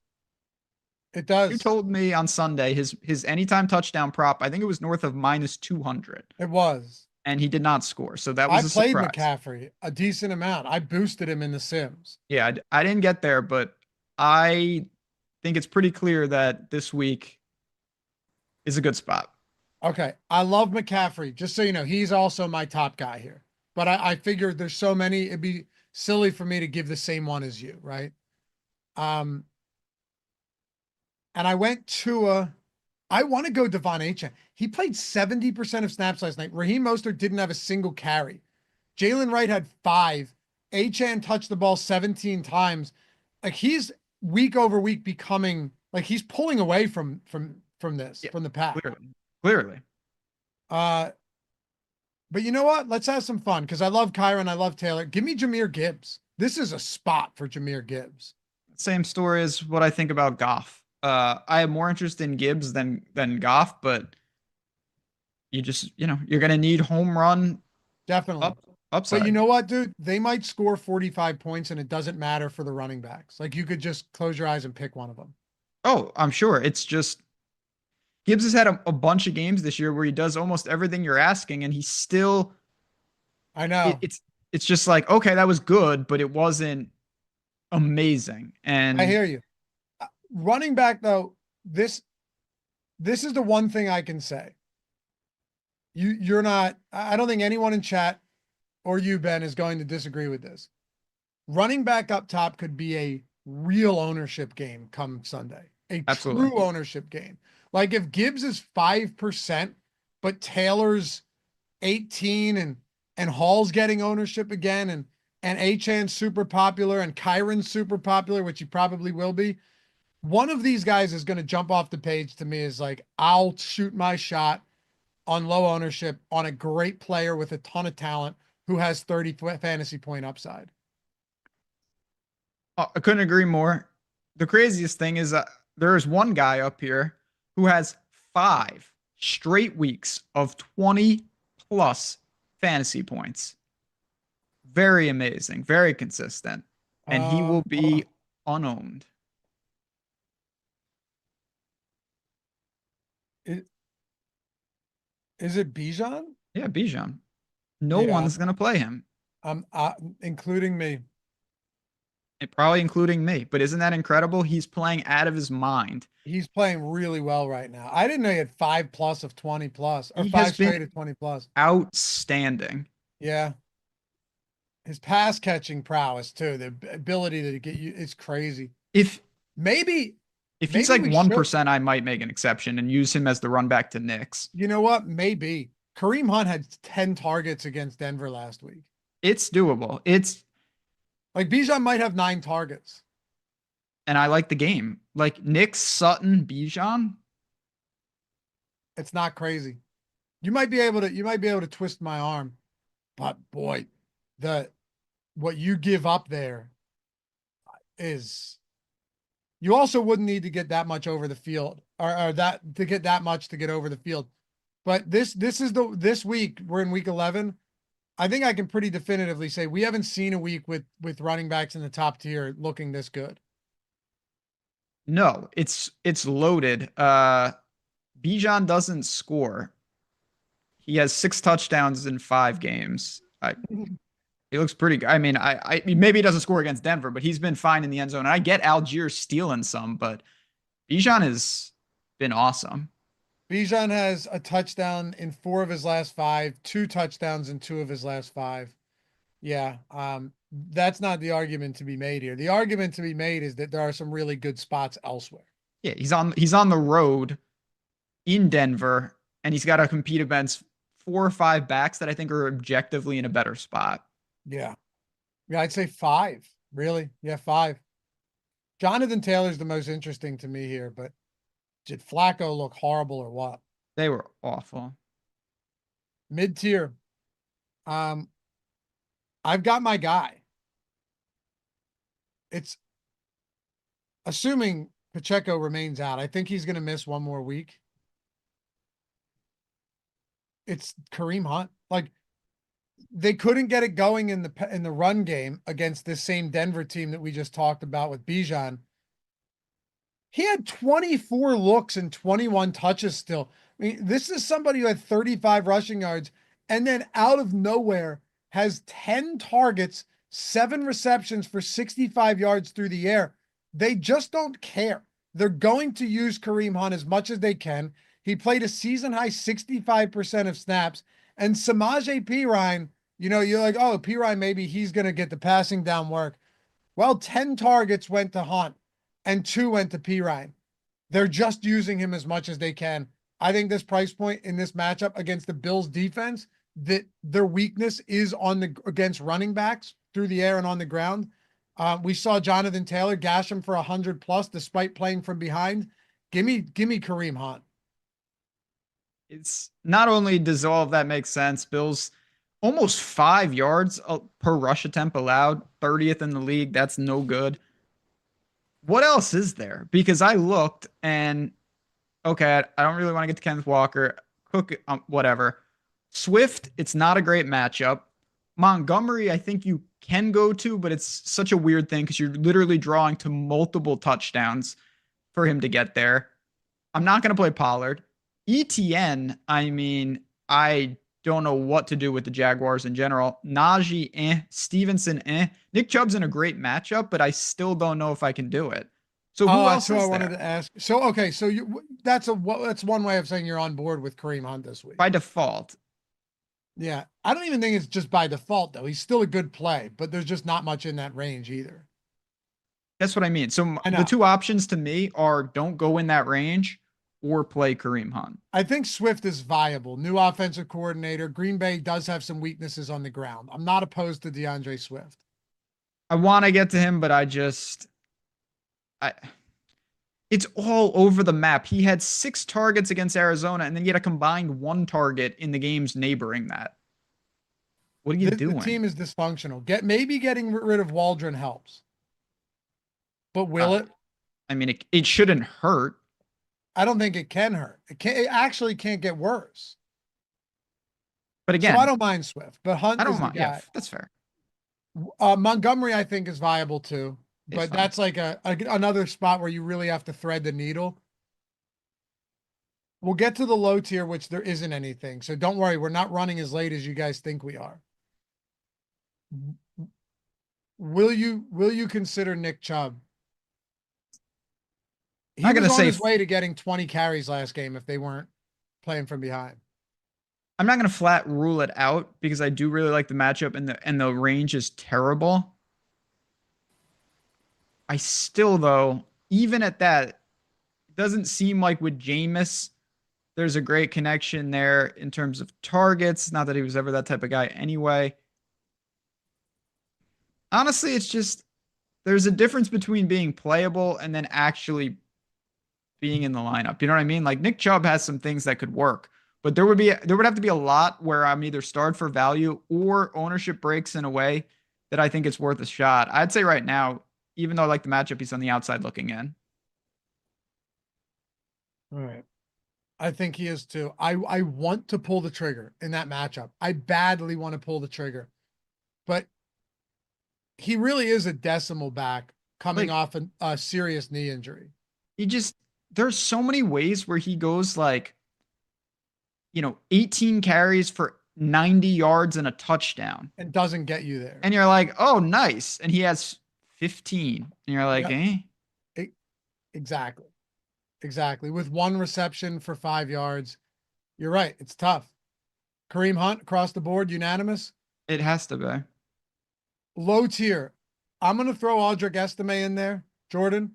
It does. You told me on Sunday his anytime touchdown prop, I think it was north of -200. It was. And he did not score. So that was I played McCaffrey a decent amount. I boosted him in the Sims. Yeah, I didn't get there, but I think it's pretty clear that this week is a good spot. Okay. I love McCaffrey. Just so you know, he's also my top guy here. But I figured there's so many, it'd be silly for me to give the same one as you, right? And I went to I want to go Devon Achane. He played 70% of snaps last night. Raheem Mostert didn't have a single carry. Jalen Wright had 5. Achane touched the ball 17 times. Like he's week over week becoming like he's pulling away from the pack. Clearly. But you know what? Let's have some fun because I love Kyron. I love Taylor. Give me Jahmyr Gibbs. This is a spot for Jahmyr Gibbs. Same story as what I think about Goff. I have more interest in Gibbs than Goff, but you're going to need home run. Definitely. Upside. But you know what, dude? They might score 45 points and it doesn't matter for the running backs. Like you could just close your eyes and pick one of them. Oh, I'm sure. It's just Gibbs has had a bunch of games this year where he does almost everything you're asking and he's still, I know. It's just like, okay, that was good, but it wasn't amazing. And I hear you. Running back though, this is the one thing I can say. You're not, I don't think anyone in chat or you, Ben, is going to disagree with this. Running back up top could be a real ownership game come Sunday. Absolutely. True ownership game. Like if Gibbs is 5%, but Taylor's 18 and Hall's getting ownership again and Achane's super popular and Kyron's super popular, which he probably will be. One of these guys is going to jump off the page to me is like, I'll shoot my shot on low ownership on a great player with a ton of talent who has 30 fantasy point upside. I couldn't agree more. The craziest thing is there is one guy up here who has 5 straight weeks of 20 plus fantasy points. Very amazing, very consistent. And he will be unowned. Is it Bijan? Yeah, Bijan. No one's going to play him. Including me. and probably including me. But isn't that incredible? He's playing out of his mind. He's playing really well right now. I didn't know he had 5+ of 20 plus or He has five been straight of 20 plus. outstanding. Yeah. His pass catching prowess too, the ability to get you is crazy. If Maybe, if he's maybe like we should. 1%, I might make an exception and use him as the run back to Knicks. You know what? Maybe Kareem Hunt had 10 targets against Denver last week. It's doable. It's Like Bijan might have 9 targets. and I like the game. Like Knicks, Sutton, Bijan. It's not crazy. You might be able to twist my arm, but boy, the what you give up there is you also wouldn't need to get that much over the field or that to get that much to get over the field. But this week, we're in week 11. I think I can pretty definitively say we haven't seen a week with running backs in the top tier looking this good. No, it's loaded. Bijan doesn't score. He has 6 touchdowns in 5 games. He looks pretty good. I mean, maybe he doesn't score against Denver, but he's been fine in the end zone. And I get Algier stealing some, but Bijan has been awesome. Bijan has a touchdown in 4 of his last 5, 2 touchdowns in 2 of his last 5. Yeah, that's not the argument to be made here. The argument to be made is that there are some really good spots elsewhere. Yeah, he's on the road in Denver, and he's got to compete against 4 or 5 backs that I think are objectively in a better spot. Yeah. Yeah, I'd say 5. Really? Yeah, 5. Jonathan Taylor's the most interesting to me here, but did Flacco look horrible or what? They were awful. Mid-tier. I've got my guy. It's assuming Pacheco remains out. I think he's going to miss one more week. It's Kareem Hunt. Like they couldn't get it going in the run game against this same Denver team that we just talked about with Bijan. He had 24 looks and 21 touches still. I mean, this is somebody who had 35 rushing yards and then out of nowhere has 10 targets, 7 receptions for 65 yards through the air. They just don't care. They're going to use Kareem Hunt as much as they can. He played a season high 65% of snaps. And Samaje Perine, you're like, oh, Perine, maybe he's going to get the passing down work. Well, 10 targets went to Hunt and 2 went to Perine. They're just using him as much as they can. I think this price point in this matchup against the Bills defense, that their weakness is against running backs through the air and on the ground. We saw Jonathan Taylor gash him for 100+ despite playing from behind. Give me Kareem Hunt. It's not only does all of that make sense, Bills almost 5 yards per rush attempt allowed, 30th in the league. That's no good. What else is there? Because I looked and okay, I don't really want to get to Kenneth Walker, Cook, whatever. Swift, it's not a great matchup. Montgomery, I think you can go to, but it's such a weird thing because you're literally drawing to multiple touchdowns for him to get there. I'm not going to play Pollard. ETN, I mean, I don't know what to do with the Jaguars in general. Najee, Stevenson, Nick Chubb's in a great matchup, but I still don't know if I can do it. So who else is I there? wanted to ask. So okay, so that's one way of saying you're on board with Kareem Hunt this week. By default. Yeah, I don't even think it's just by default though. He's still a good play, but there's just not much in that range either. That's what I mean. So the 2 options to me are don't go in that range or play Kareem Hunt. I think Swift is viable. New offensive coordinator. Green Bay does have some weaknesses on the ground. I'm not opposed to DeAndre Swift. I want to get to him, but it's all over the map. He had 6 targets against Arizona, and then he had a combined 1 target in the games neighboring that. What are you doing? The team is dysfunctional. Maybe getting rid of Waldron helps. But will it? I mean, it shouldn't hurt. I don't think it can hurt. It actually can't get worse. But again, so I don't mind Swift, but Hunt is the guy. Yeah, that's fair. Montgomery, I think, is viable too. But fine. That's like another spot where you really have to thread the needle. We'll get to the low tier, which there isn't anything. So don't worry, we're not running as late as you guys think we are. will you consider Nick Chubb? He I'm not was gonna on say his way to getting 20 carries last game if they weren't playing from behind. I'm not gonna flat rule it out because I do really like the matchup and the range is terrible. I still though, even at that, it doesn't seem like with Jameis, there's a great connection there in terms of targets. Not that he was ever that type of guy anyway. Honestly, it's just there's a difference between being playable and then actually being in the lineup. You know what I mean? Like Nick Chubb has some things that could work, but there would have to be a lot where I'm either starred for value or ownership breaks in a way that I think it's worth a shot. I'd say right now, even though I like the matchup, he's on the outside looking in. All right. I think he is too. I want to pull the trigger in that matchup. I badly want to pull the trigger, but he really is a decimal back coming Like off a serious knee injury he just there's so many ways where he goes like 18 carries for 90 yards and a touchdown. and doesn't get you there. And you're like, "Oh, nice." And he has 15. And you're like, Yep. "Eh." Exactly. Exactly. With one reception for 5 yards. You're right. It's tough. Kareem Hunt across the board, unanimous. It has to be. Low tier. I'm going to throw Audric Estime in there, Jordan.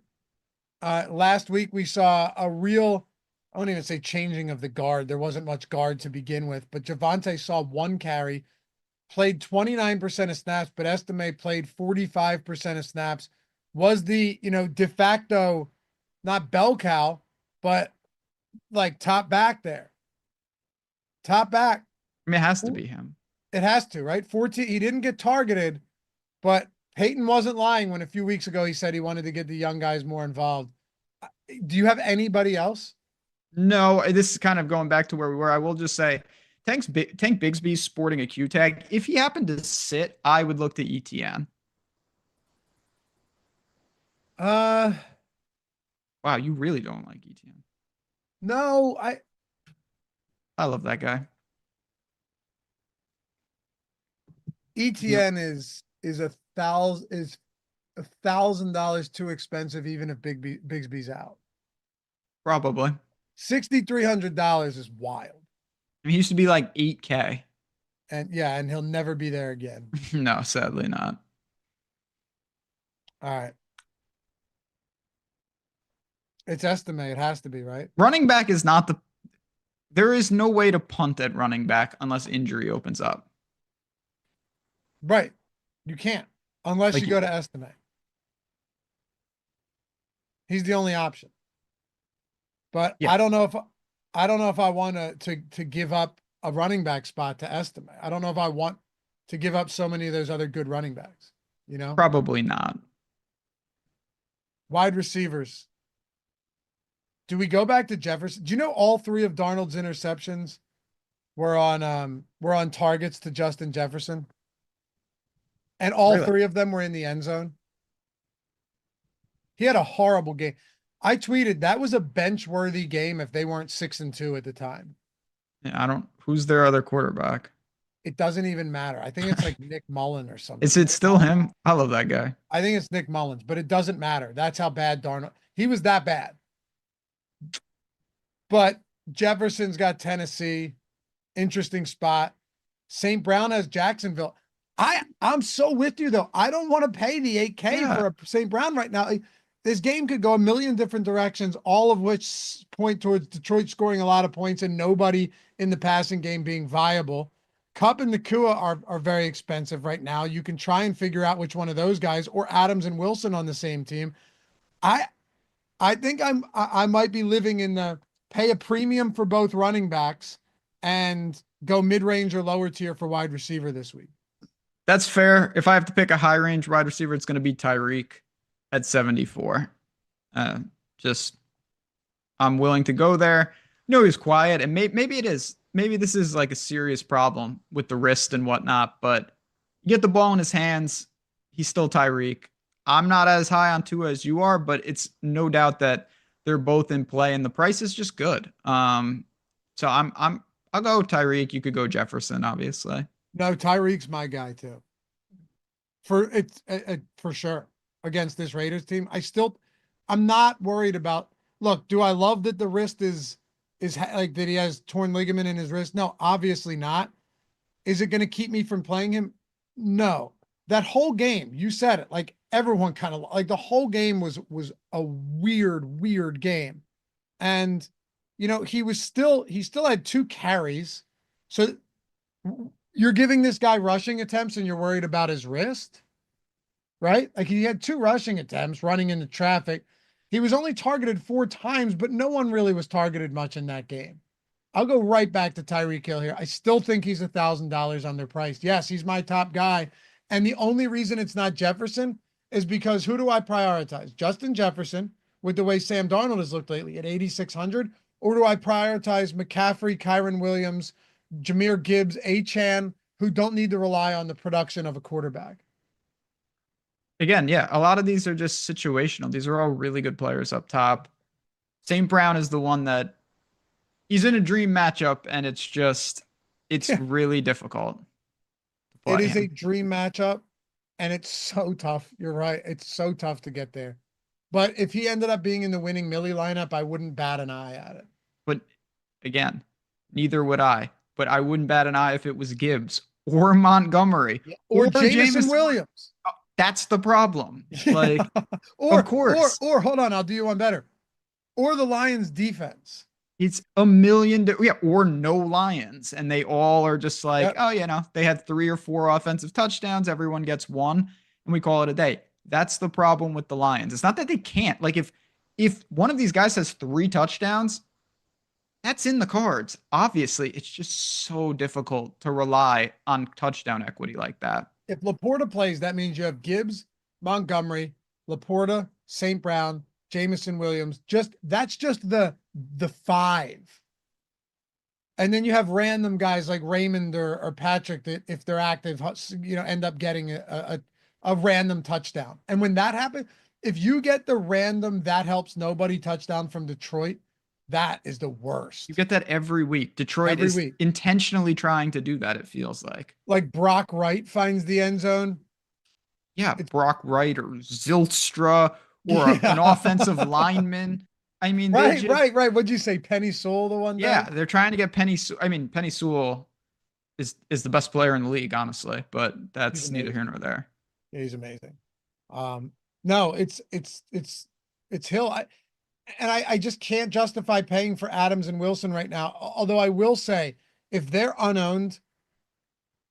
Last week we saw a real, I won't even say changing of the guard. There wasn't much guard to begin with, but Javonte saw one carry, played 29% of snaps, but Estime played 45% of snaps. Was the, de facto, not bell cow, but like top back there. Top back. I mean, it has to be him. It has to, right? 14. He didn't get targeted, but Peyton wasn't lying when a few weeks ago he said he wanted to get the young guys more involved. Do you have anybody else? No, this is kind of going back to where we were. I will just say, Tank Bigsby's sporting a Q tag. If he happened to sit, I would look to ETN. Wow, you really don't like ETN. No, I love that guy. ETN is $1,000 too expensive, even if Bigsby's out. Probably. $6,300 is wild. I mean, he used to be like 8K. And yeah, and he'll never be there again. No, sadly not. All right. It's Estime. It has to be, right? Running back is not there is no way to punt at running back unless injury opens up. Right. You can't unless Like you go to Estime. He's the only option. But Yeah. I don't know if I want to give up a running back spot to Estime. I don't know if I want to give up so many of those other good running backs, Probably not. Wide receivers. Do we go back to Jefferson? Do you know all three of Darnold's interceptions were on targets to Justin Jefferson? And all Really? three of them were in the end zone. He had a horrible game. I tweeted that was a bench-worthy game if they weren't 6-2 at the time. Yeah, who's their other quarterback? It doesn't even matter. I think it's like Nick Mullen or something. Is it still him? I love that guy. I think it's Nick Mullins, but it doesn't matter. That's how bad Darnold. He was that bad. But Jefferson's got Tennessee. Interesting spot. St. Brown has Jacksonville. I'm so with you though. I don't want to pay the 8K for a St. Brown right now. This game could go a million different directions, all of which point towards Detroit scoring a lot of points and nobody in the passing game being viable. Kupp and Nakua are very expensive right now. You can try and figure out which one of those guys, or Adams and Wilson on the same team. I think I might be living in the pay a premium for both running backs and go mid-range or lower tier for wide receiver this week. That's fair. If I have to pick a high range wide receiver, it's going to be Tyreek at 74. I'm willing to go there. No, he's quiet, and maybe it is. Maybe this is like a serious problem with the wrist and whatnot, but you get the ball in his hands, he's still Tyreek. I'm not as high on Tua as you are, but it's no doubt that they're both in play, and the price is just good. So I'll go Tyreek. You could go Jefferson, obviously. No, Tyreek's my guy too. for sure against this Raiders team. I'm not worried about. Look, do I love that the wrist is like that he has torn ligament in his wrist? No, obviously not. Is it going to keep me from playing him? No. That whole game, you said it, like everyone kind of like the whole game was a weird game. And he still had 2 carries. So you're giving this guy rushing attempts and you're worried about his wrist, right? Like he had 2 rushing attempts running into traffic. He was only targeted 4 times, but no one really was targeted much in that game. I'll go right back to Tyreek Hill here. I still think he's $1,000 underpriced. Yes, he's my top guy. And the only reason it's not Jefferson is because who do I prioritize? Justin Jefferson, with the way Sam Darnold has looked lately at 8,600, or do I prioritize McCaffrey, Kyron Williams, Jahmyr Gibbs, Achane, who don't need to rely on the production of a quarterback? Again, yeah, a lot of these are just situational. These are all really good players up top. St. Brown is the one that he's in a dream matchup, and it's really difficult to It play is a him. dream matchup, and it's so tough. You're right. It's so tough to get there. But if he ended up being in the winning Millie lineup, I wouldn't bat an eye at it. But again, neither would I. But I wouldn't bat an eye if it was Gibbs or Montgomery Or Jameson Jameson Williams. That's the problem. Like, or, of course. Or hold on, I'll do you one better. Or the Lions defense. It's a million, or no Lions. And they all are just like, they had 3 or 4 offensive touchdowns. Everyone gets 1 and we call it a day. That's the problem with the Lions. It's not that they can't. Like if one of these guys has 3 touchdowns, that's in the cards. Obviously, it's just so difficult to rely on touchdown equity like that. If Laporta plays, that means you have Gibbs, Montgomery, Laporta, St. Brown, Jameson Williams. That's just the 5. And then you have random guys like Raymond or Patrick that if they're active, end up getting a random touchdown. And when that happens, if you get the random that helps nobody touchdown from Detroit, that is the worst. You get that every week. Detroit is intentionally trying to do that, it feels like. Like Brock Wright finds the end zone. Yeah, Brock Wright or Zylstra or an offensive lineman. I mean, right. What'd you say? Penny Sewell, the one? Yeah, they're trying to get Penny. Penny Sewell is the best player in the league, honestly, but that's neither here nor there. Yeah, he's amazing. No, it's Hill. I just can't justify paying for Adams and Wilson right now. Although I will say, if they're unowned,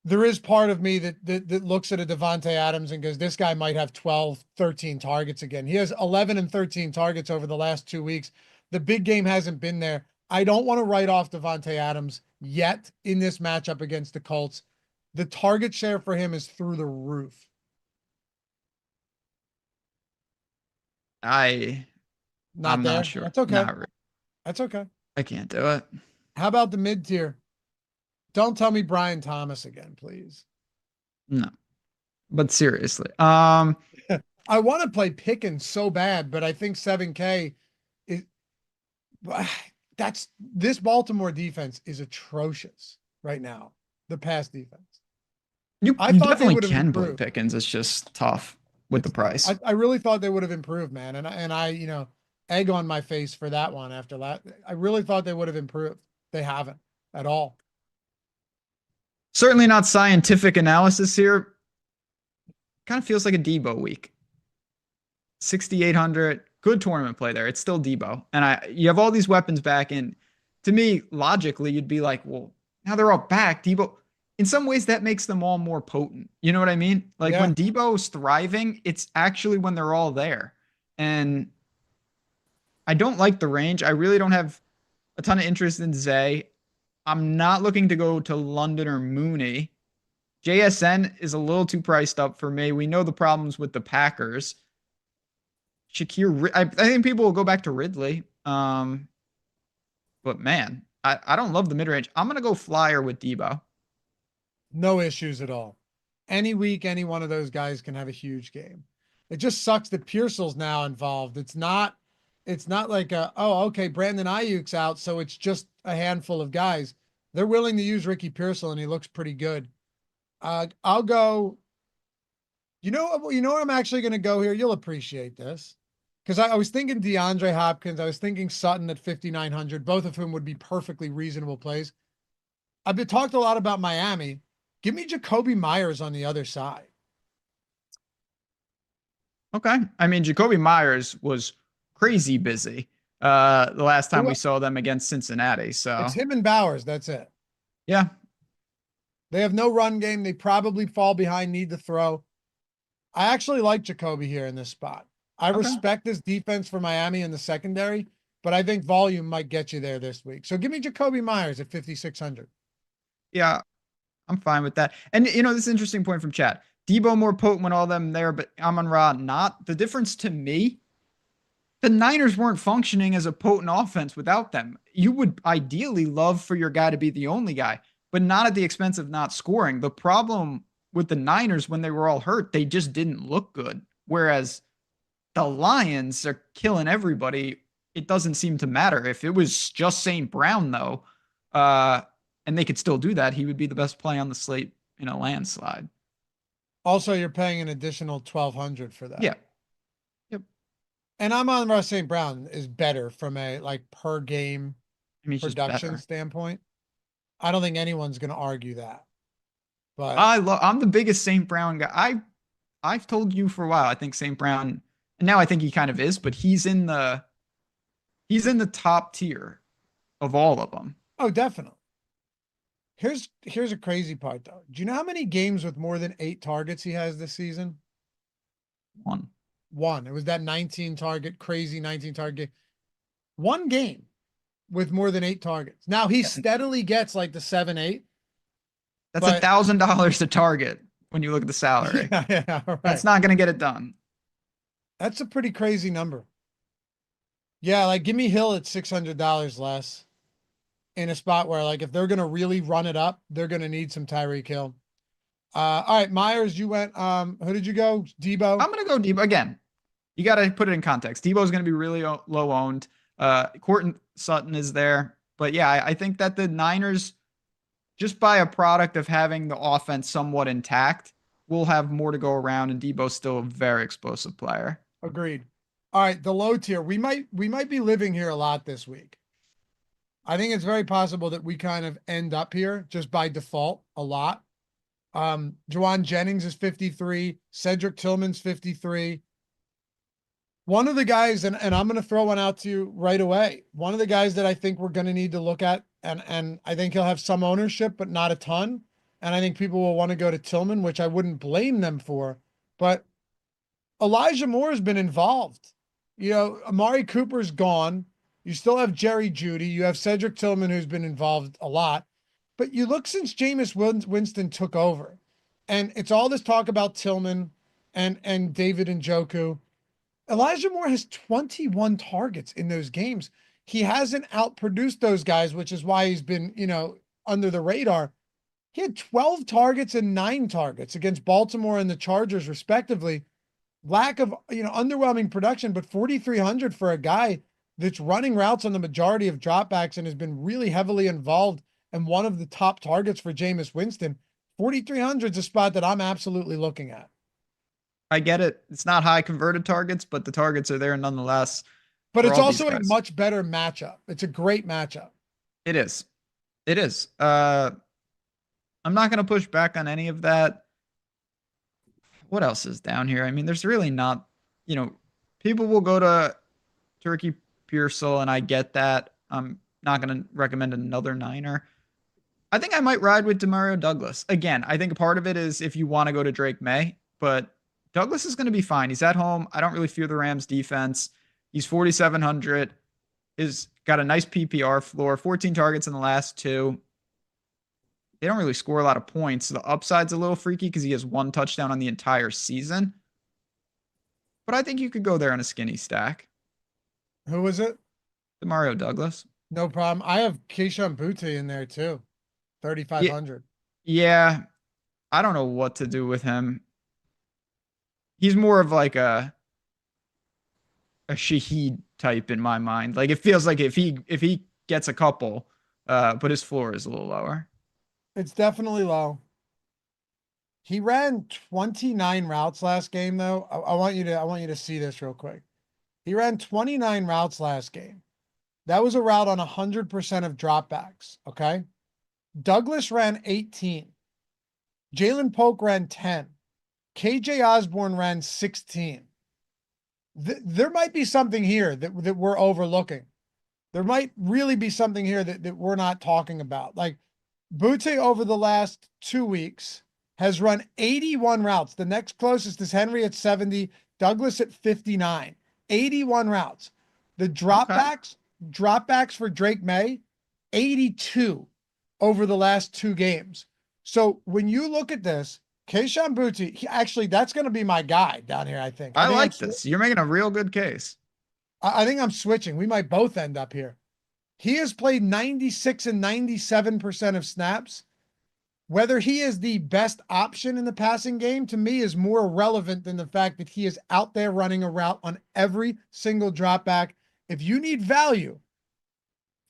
there is part of me that looks at a Devontae Adams and goes, this guy might have 12, 13 targets again. He has 11 and 13 targets over the last 2 weeks. The big game hasn't been there. I don't want to write off Devontae Adams yet in this matchup against the Colts. The target share for him is through the roof. I'm not sure. That's okay. Really. That's okay. I can't do it. How about the mid tier? Don't tell me Brian Thomas again, please. No, but seriously, I want to play Pickens so bad, but I think 7K is this Baltimore defense is atrocious right now. The pass defense. I thought definitely can play Pickens. It's just tough with the price. I really thought they would have improved, man, and I egg on my face for that one after that. I really thought they would have improved. They haven't at all. Certainly not scientific analysis here. Kind of feels like a Debo week. 6,800, good tournament play there. It's still Debo. And you have all these weapons back in. To me, logically, you'd be like, well, now they're all back. Debo, in some ways, that makes them all more potent. You know what I mean? Like when Debo's thriving, it's actually when they're all there. And I don't like the range. I really don't have a ton of interest in Zay. I'm not looking to go to London or Mooney. JSN is a little too priced up for me. We know the problems with the Packers. Shakir, I think people will go back to Ridley. But man, I don't love the mid-range. I'm going to go flyer with Debo. No issues at all. Any week, any one of those guys can have a huge game. It just sucks that Pearsall's now involved. It's not like okay, Brandon Ayuk's out, so it's just a handful of guys. They're willing to use Ricky Pearsall, and he looks pretty good. I'll go, You know where I'm actually going to go here? You'll appreciate this. Because I was thinking DeAndre Hopkins. I was thinking Sutton at 5,900, both of whom would be perfectly reasonable plays. I've been talked a lot about Miami. Give me Jacoby Myers on the other side. Okay. I mean, Jacoby Myers was crazy busy the last time we saw them against Cincinnati. So it's him and Bowers. That's it. Yeah. They have no run game. They probably fall behind, need to throw. I actually like Jacoby here in this spot. I respect this defense for Miami in the secondary, but I think volume might get you there this week. So give me Jacoby Myers at 5,600. Yeah, I'm fine with that. And this is an interesting point from chat. Debo more potent when all them there, but Amon-Ra not. The difference to me, the Niners weren't functioning as a potent offense without them. You would ideally love for your guy to be the only guy, but not at the expense of not scoring. The problem with the Niners when they were all hurt, they just didn't look good. Whereas the Lions are killing everybody. It doesn't seem to matter. If it was just St. Brown, though, and they could still do that, he would be the best play on the slate in a landslide. Also, you're paying an additional 1,200 for that. Yeah. Yep. And Amon-Ra St. Brown is better from a per game production standpoint. I don't think anyone's going to argue that. But I'm the biggest St. Brown guy. I've told you for a while. I think St. Brown, and now I think he kind of is, but he's in the top tier of all of them. Oh, definitely. Here's a crazy part though. Do you know how many games with more than 8 targets he has this season? One. It was that 19 target. One game with more than 8 targets. Now he steadily gets like the 7, 8. That's $1,000 a target when you look at the salary. Yeah, right. That's not going to get it done. That's a pretty crazy number. Yeah, like give me Hill at $600 less in a spot where like if they're going to really run it up, they're going to need some Tyreek Hill. All right, Myers, you went, who did you go? Debo? I'm going to go Debo again. You got to put it in context. Debo is going to be really low owned. Courtland Sutton is there. But yeah, I think that the Niners, just by a product of having the offense somewhat intact, will have more to go around, and Debo's still a very explosive player. Agreed. All right, the low tier. We might be living here a lot this week. I think it's very possible that we kind of end up here just by default a lot. Juwan Jennings is 53. Cedric Tillman's 53. One of the guys, and I'm going to throw one out to you right away. One of the guys that I think we're going to need to look at, and I think he'll have some ownership, but not a ton. And I think people will want to go to Tillman, which I wouldn't blame them for. But Elijah Moore has been involved. Amari Cooper's gone. You still have Jerry Jeudy. You have Cedric Tillman, who's been involved a lot. But you look since Jameis Winston took over, and it's all this talk about Tillman and David Njoku. Elijah Moore has 21 targets in those games. He hasn't outproduced those guys, which is why he's been, under the radar. He had 12 targets and 9 targets against Baltimore and the Chargers, respectively. Lack of, underwhelming production, but 4,300 for a guy that's running routes on the majority of dropbacks and has been really heavily involved and one of the top targets for Jameis Winston. 4,300 is a spot that I'm absolutely looking at. I get it. It's not high converted targets, but the targets are there nonetheless. But it's also a much better matchup. It's a great matchup. It is. It is. I'm not going to push back on any of that. What else is down here? I mean, there's really not, people will go to Turkey Pearsall, and I get that. I'm not going to recommend another Niner. I think I might ride with Demario Douglas. Again, I think a part of it is if you want to go to Drake May, but Douglas is going to be fine. He's at home. I don't really fear the Rams defense. He's 4,700. He's got a nice PPR floor, 14 targets in the last 2. They don't really score a lot of points. So the upside's a little freaky because he has 1 touchdown on the entire season. But I think you could go there on a skinny stack. Who was it? Demario Douglas. No problem. I have Keyshawn Boutte in there too. 3,500. Yeah. I don't know what to do with him. He's more of like a Shaheed type in my mind. Like it feels like if he gets a couple, but his floor is a little lower. It's definitely low. He ran 29 routes last game, though. I want you to see this real quick. He ran 29 routes last game. That was a route on 100% of dropbacks. Okay. Douglas ran 18. Jalen Polk ran 10. KJ Osborne ran 16. There might be something here that we're overlooking. There might really be something here that we're not talking about. Like Butte over the last 2 weeks has run 81 routes. The next closest is Henry at 70, Douglas at 59. 81 routes. The dropbacks for Drake May, 82 over the last 2 games. So when you look at this, Kayshon Boutte, actually, that's going to be my guy down here, I think. I like this. You're making a real good case. I think I'm switching. We might both end up here. He has played 96 and 97% of snaps. Whether he is the best option in the passing game, to me, is more relevant than the fact that he is out there running a route on every single dropback. If you need value,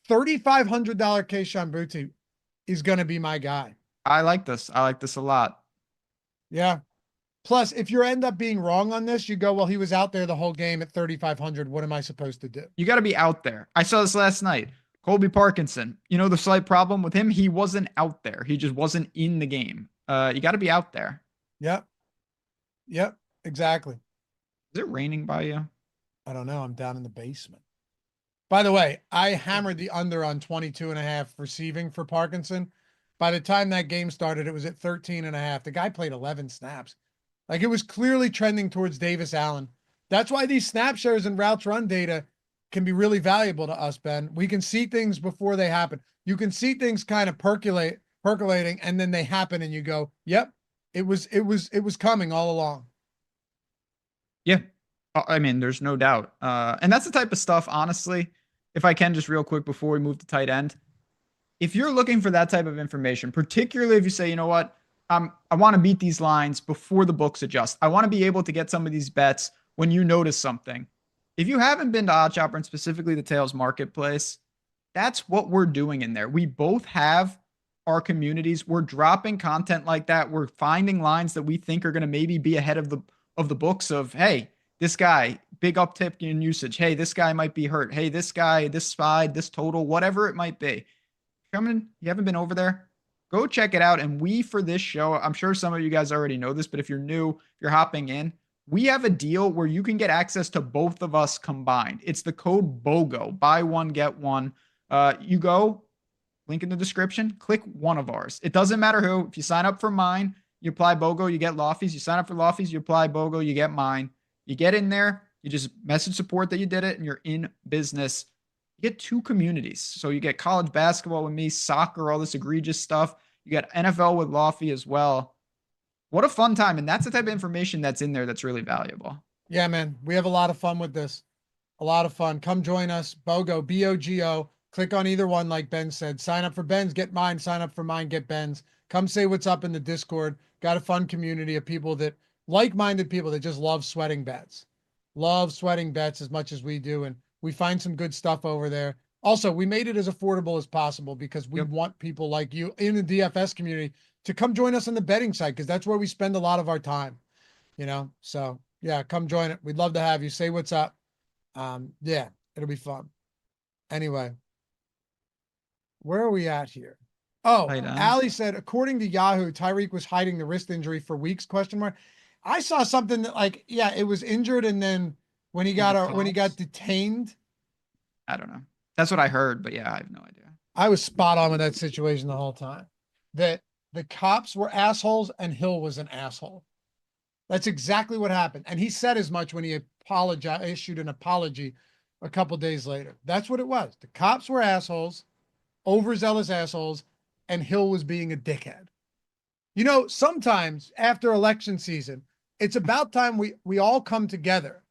$3,500 Kayshon Boutte is going to be my guy. I like this. I like this a lot. Yeah. Plus, if you end up being wrong on this, you go, well, he was out there the whole game at 3,500. What am I supposed to do? You got to be out there. I saw this last night. Colby Parkinson, you know, the slight problem with him, he wasn't out there. He just wasn't in the game. You got to be out there. Yep. Yep. Exactly. Is it raining by you? I don't know. I'm down in the basement. By the way, I hammered the under on 22.5 receiving for Parkinson. By the time that game started, it was at 13.5. The guy played 11 snaps. Like, it was clearly trending towards Davis Allen. That's why these snap shares and routes run data can be really valuable to us, Ben. We can see things before they happen. You can see things kind of percolating, and then they happen, and you go, yep, it was coming all along. Yeah. I mean, there's no doubt. And that's the type of stuff, honestly, if I can just real quick before we move to tight end, if you're looking for that type of information, particularly if you say, you know what, I want to beat these lines before the books adjust. I want to be able to get some of these bets when you notice something. If you haven't been to OddsShopper and specifically the Tails Marketplace, that's what we're doing in there. We both have our communities. We're dropping content like that. We're finding lines that we think are going to maybe be ahead of the books of, hey, this guy, big uptick in usage. Hey, this guy might be hurt. Hey, this guy, this side, this total, whatever it might be. You haven't been over there, go check it out. And we, for this show, I'm sure some of you guys already know this, but if you're new, if you're hopping in, we have a deal where you can get access to both of us combined. It's the code BOGO, buy one, get one. You go, link in the description, click one of ours. It doesn't matter who. If you sign up for mine, you apply BOGO, you get Lofties. You sign up for Lofties, you apply BOGO, you get mine. You get in there, you just message support that you did it, and you're in business. You get 2 communities. So you get college basketball with me, soccer, all this egregious stuff. You got NFL with Lofty as well. What a fun time. And that's the type of information that's in there that's really valuable. Yeah, man. We have a lot of fun with this. A lot of fun. Come join us. BOGO, BOGO. Click on either one, like Ben said. Sign up for Ben's, get mine. Sign up for mine, get Ben's. Come say what's up in the Discord. Got a fun community of people that, like-minded people that just love sweating bets. Love sweating bets as much as we do. And we find some good stuff over there. Also, we made it as affordable as possible because we want people like you in the DFS community to come join us on the betting site, because that's where we spend a lot of our time, you know? So yeah, come join it. We'd love to have you. Say what's up. Yeah, it'll be fun. Anyway, where are we at here? Oh, Allie said, according to Yahoo, Tyreek was hiding the wrist injury for weeks, ? I saw something that, like, yeah, it was injured. And then when he got detained, I don't know. That's what I heard, but yeah, I have no idea. I was spot on with that situation the whole time. That the cops were assholes and Hill was an asshole. That's exactly what happened. And he said as much when he issued an apology a couple days later. That's what it was. The cops were assholes, overzealous assholes, and Hill was being a dickhead. You know, sometimes after election season, it's about time we all come together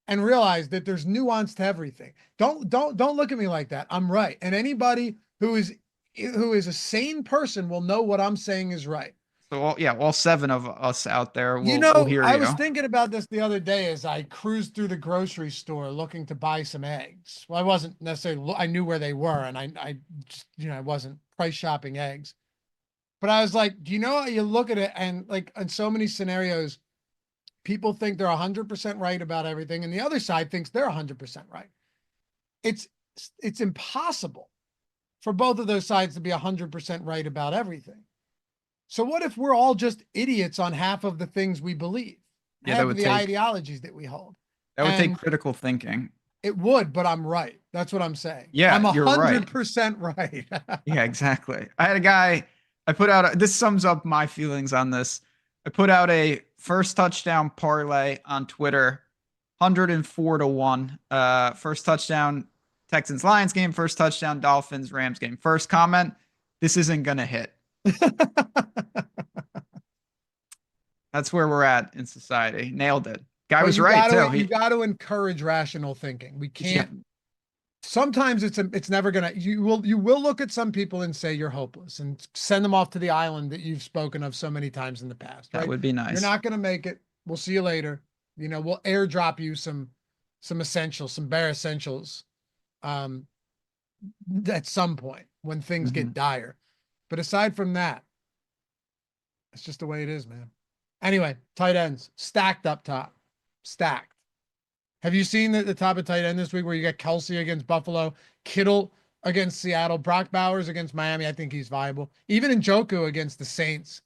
and realize that there's nuance to everything. Don't look at me like that. I'm right. And anybody who is a sane person will know what I'm saying is right. So all 7 of us out there will, we'll hear you. I was thinking about this the other day as I cruised through the grocery store looking to buy some eggs. Well, I wasn't necessarily, I knew where they were, and I just, I wasn't price shopping eggs. But I was like, do you know how you look at it and like in so many scenarios, people think they're 100% right about everything, and the other side thinks they're 100% right. It's it's impossible for both of those sides to be 100% right about everything. So what if we're all just idiots on half of the things we believe, Yeah, that half of would the take ideologies that we hold? take And critical thinking. it would, but I'm right. That's what I'm saying. I'm Yeah, a you're right. 100% right. Yeah, exactly. I had a guy, I put out, this sums up my feelings on this. I put out a first touchdown parlay on Twitter, 104 to 1. First touchdown, Texans Lions game, first touchdown, Dolphins Rams game. First comment, this isn't going to hit. That's where we're at in society. Nailed it. Guy But was right too. you got to encourage rational thinking. We Yeah, can't. Sometimes it's never gonna. You will look at some people and say you're hopeless and send them off to the island that you've spoken of so many times in the past. that Right? would be nice. You're not gonna make it. We'll see you later. We'll airdrop you some essentials, some bare essentials, um, at some point when things get dire. But aside from that, it's just the way it is, man. Anyway, tight ends stacked up top, stacked. Have you seen the top of tight end this week where you got Kelsey against Buffalo, Kittle against Seattle, Brock Bowers against Miami? I think he's viable. Even Njoku against the Saints.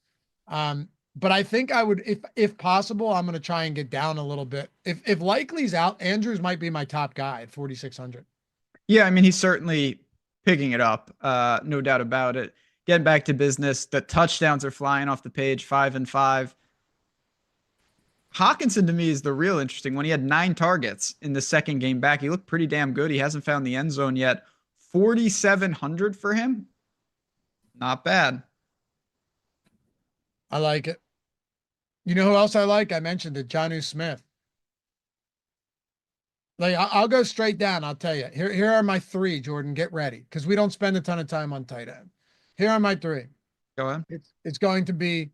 But I think I would, if possible, I'm going to try and get down a little bit. If Likely's out, Andrews might be my top guy at 4,600. Yeah, I mean, he's certainly picking it up. No doubt about it. Getting back to business, the touchdowns are flying off the page, 5 and 5. Hawkinson to me is the real interesting one. He had 9 targets in the second game back. He looked pretty damn good. He hasn't found the end zone yet. 4,700 for him. Not bad. I like it. You know who else I like? I mentioned it, Jonnu Smith. Like I'll go straight down. I'll tell you. Here are my 3, Jordan. Get ready. Because we don't spend a ton of time on tight end. Here are my 3. Go ahead. It's going to be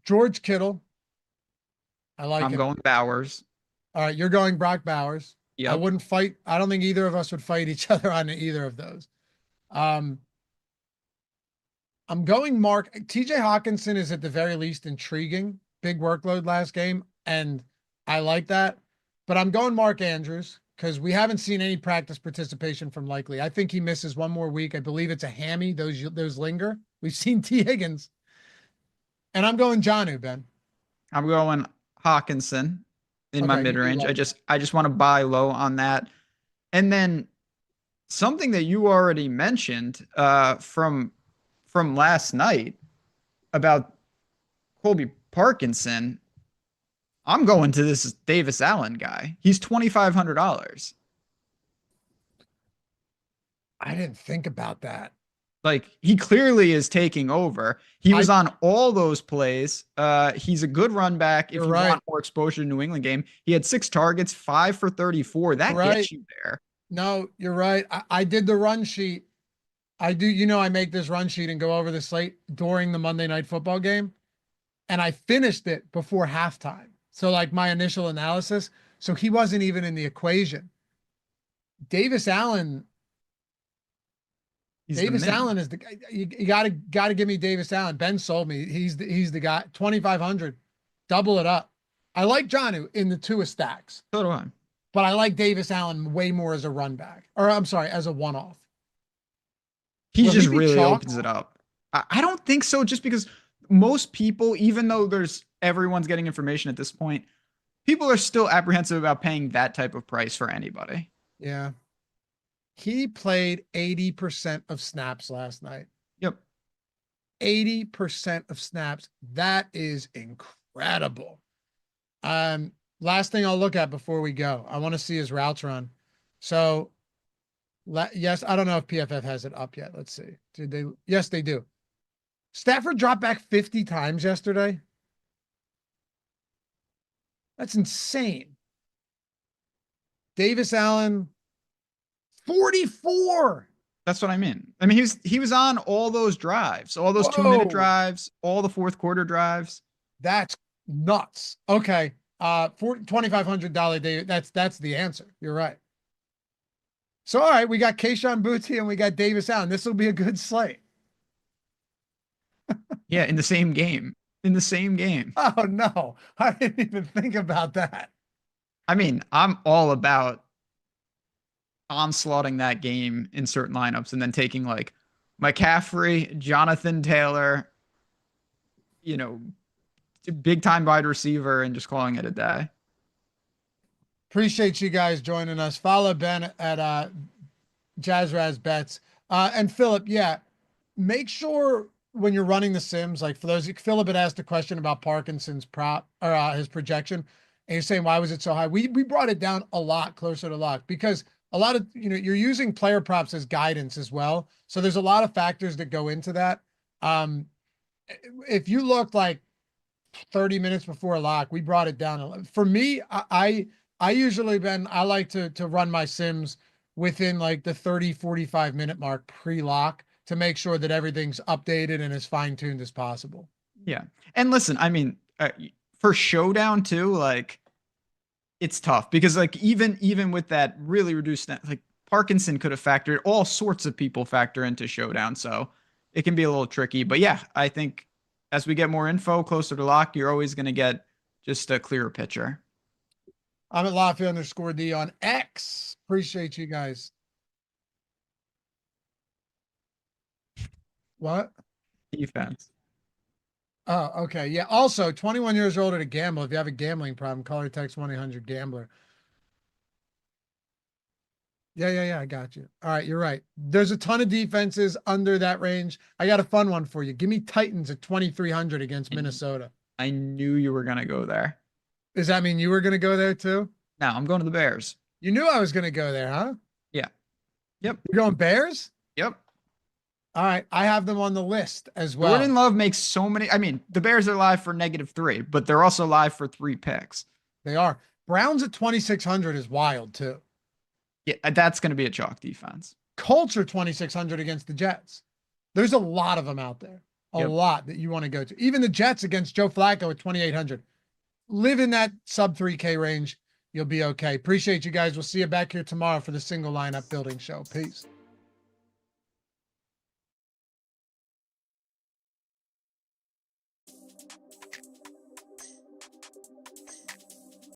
George Kittle. I like I'm it. going Bowers. All right, you're going Brock Bowers. Yep. I wouldn't fight. I don't think either of us would fight each other on either of those. I'm going Mark. TJ Hawkinson is at the very least intriguing. Big workload last game, and I like that. But I'm going Mark Andrews because we haven't seen any practice participation from Likely. I think he misses one more week. I believe it's a hammy. Those linger. We've seen T. Higgins. And I'm going Jonnu, Ben. I'm going Hawkinson in my mid range. I just want to buy low on that. And then something that you already mentioned from last night about Colby Parkinson. I'm going to this Davis Allen guy. He's $2,500. I didn't think about that. Like he clearly is taking over. He was on all those plays. He's a good run back. If you want more exposure to New England game, he had 6 targets, 5 for 34. That gets you there. No, you're right. I did the run sheet. I do. I make this run sheet and go over the slate during the Monday Night Football game, and I finished it before halftime. So like my initial analysis. So he wasn't even in the equation. Davis Allen. Davis Allen is the guy. You gotta give me Davis Allen. Ben sold me. He's the guy. 2,500. Double it up. I like Jonnu in the 2 stacks. So do I. But I like Davis Allen way more as a run back. Or I'm sorry, as a one-off. He just really opens it up. I don't think so, just because most people, even though everyone's getting information at this point, people are still apprehensive about paying that type of price for anybody. Yeah. He played 80% of snaps last night. Yep. 80% of snaps. That is incredible. Last thing I'll look at before we go. I want to see his routes run. So, yes, I don't know if PFF has it up yet. Let's see. Did they? Yes, they do. Stafford dropped back 50 times yesterday. That's insane. Davis Allen, 44. That's what I mean. I mean, he was on all those drives, all those 2-minute drives, all the fourth quarter drives. That's nuts. Okay. $2,500 day. That's the answer. You're right. So, all right, we got Kayshon Boutte and we got Davis Allen. This will be a good slate. Yeah, in the same game. In the same game. Oh no, I didn't even think about that. I mean, I'm all about onslaughting that game in certain lineups and then taking like McCaffrey, Jonathan Taylor, you know, big time wide receiver and just calling it a day. Appreciate you guys joining us. Follow Ben at Jazzraz Bets. And Philip, yeah, make sure when you're running the Sims, like for those, Philip had asked a question about Parkinson's prop or his projection, and he's saying why was it so high? We brought it down a lot closer to lock because a lot of you're using player props as guidance as well, so there's a lot of factors that go into that. If you looked like 30 minutes before lock, we brought it down. For me, I usually I like to run my Sims within like the 30-45 minute mark pre-lock to make sure that everything's updated and as fine-tuned as possible. Yeah. And listen, I mean, for showdown too, like it's tough because like even with that really reduced like Parkinson could have factored, all sorts of people factor into showdown, so it can be a little tricky. But yeah, I think as we get more info closer to lock, you're always going to get just a clearer picture. I'm at Lafayette_D on X. Appreciate you guys. What? Defense. Oh, okay. Yeah. Also, 21 years old to gamble. If you have a gambling problem, call or text 1-800-GAMBLER. Yeah. I got you. All right. You're right. There's a ton of defenses under that range. I got a fun one for you. Give me Titans at 2,300 against Minnesota. I knew you were going to go there. Does that mean you were going to go there too? No, I'm going to the Bears. You knew I was going to go there, huh? Yeah. Yep. You're going Bears? Yep. All right. I have them on the list as well. Jordan Love makes so many. I mean, the Bears are live for -3, but they're also live for 3 picks. They are. Browns at 2,600 is wild too. Yeah, that's going to be a chalk defense. Colts are 2,600 against the Jets. There's a lot of them out there. A lot that you want to go to. Even the Jets against Joe Flacco at 2,800. Live in that sub 3K range. You'll be okay. Appreciate you guys. We'll see you back here tomorrow for the single lineup building show. Peace.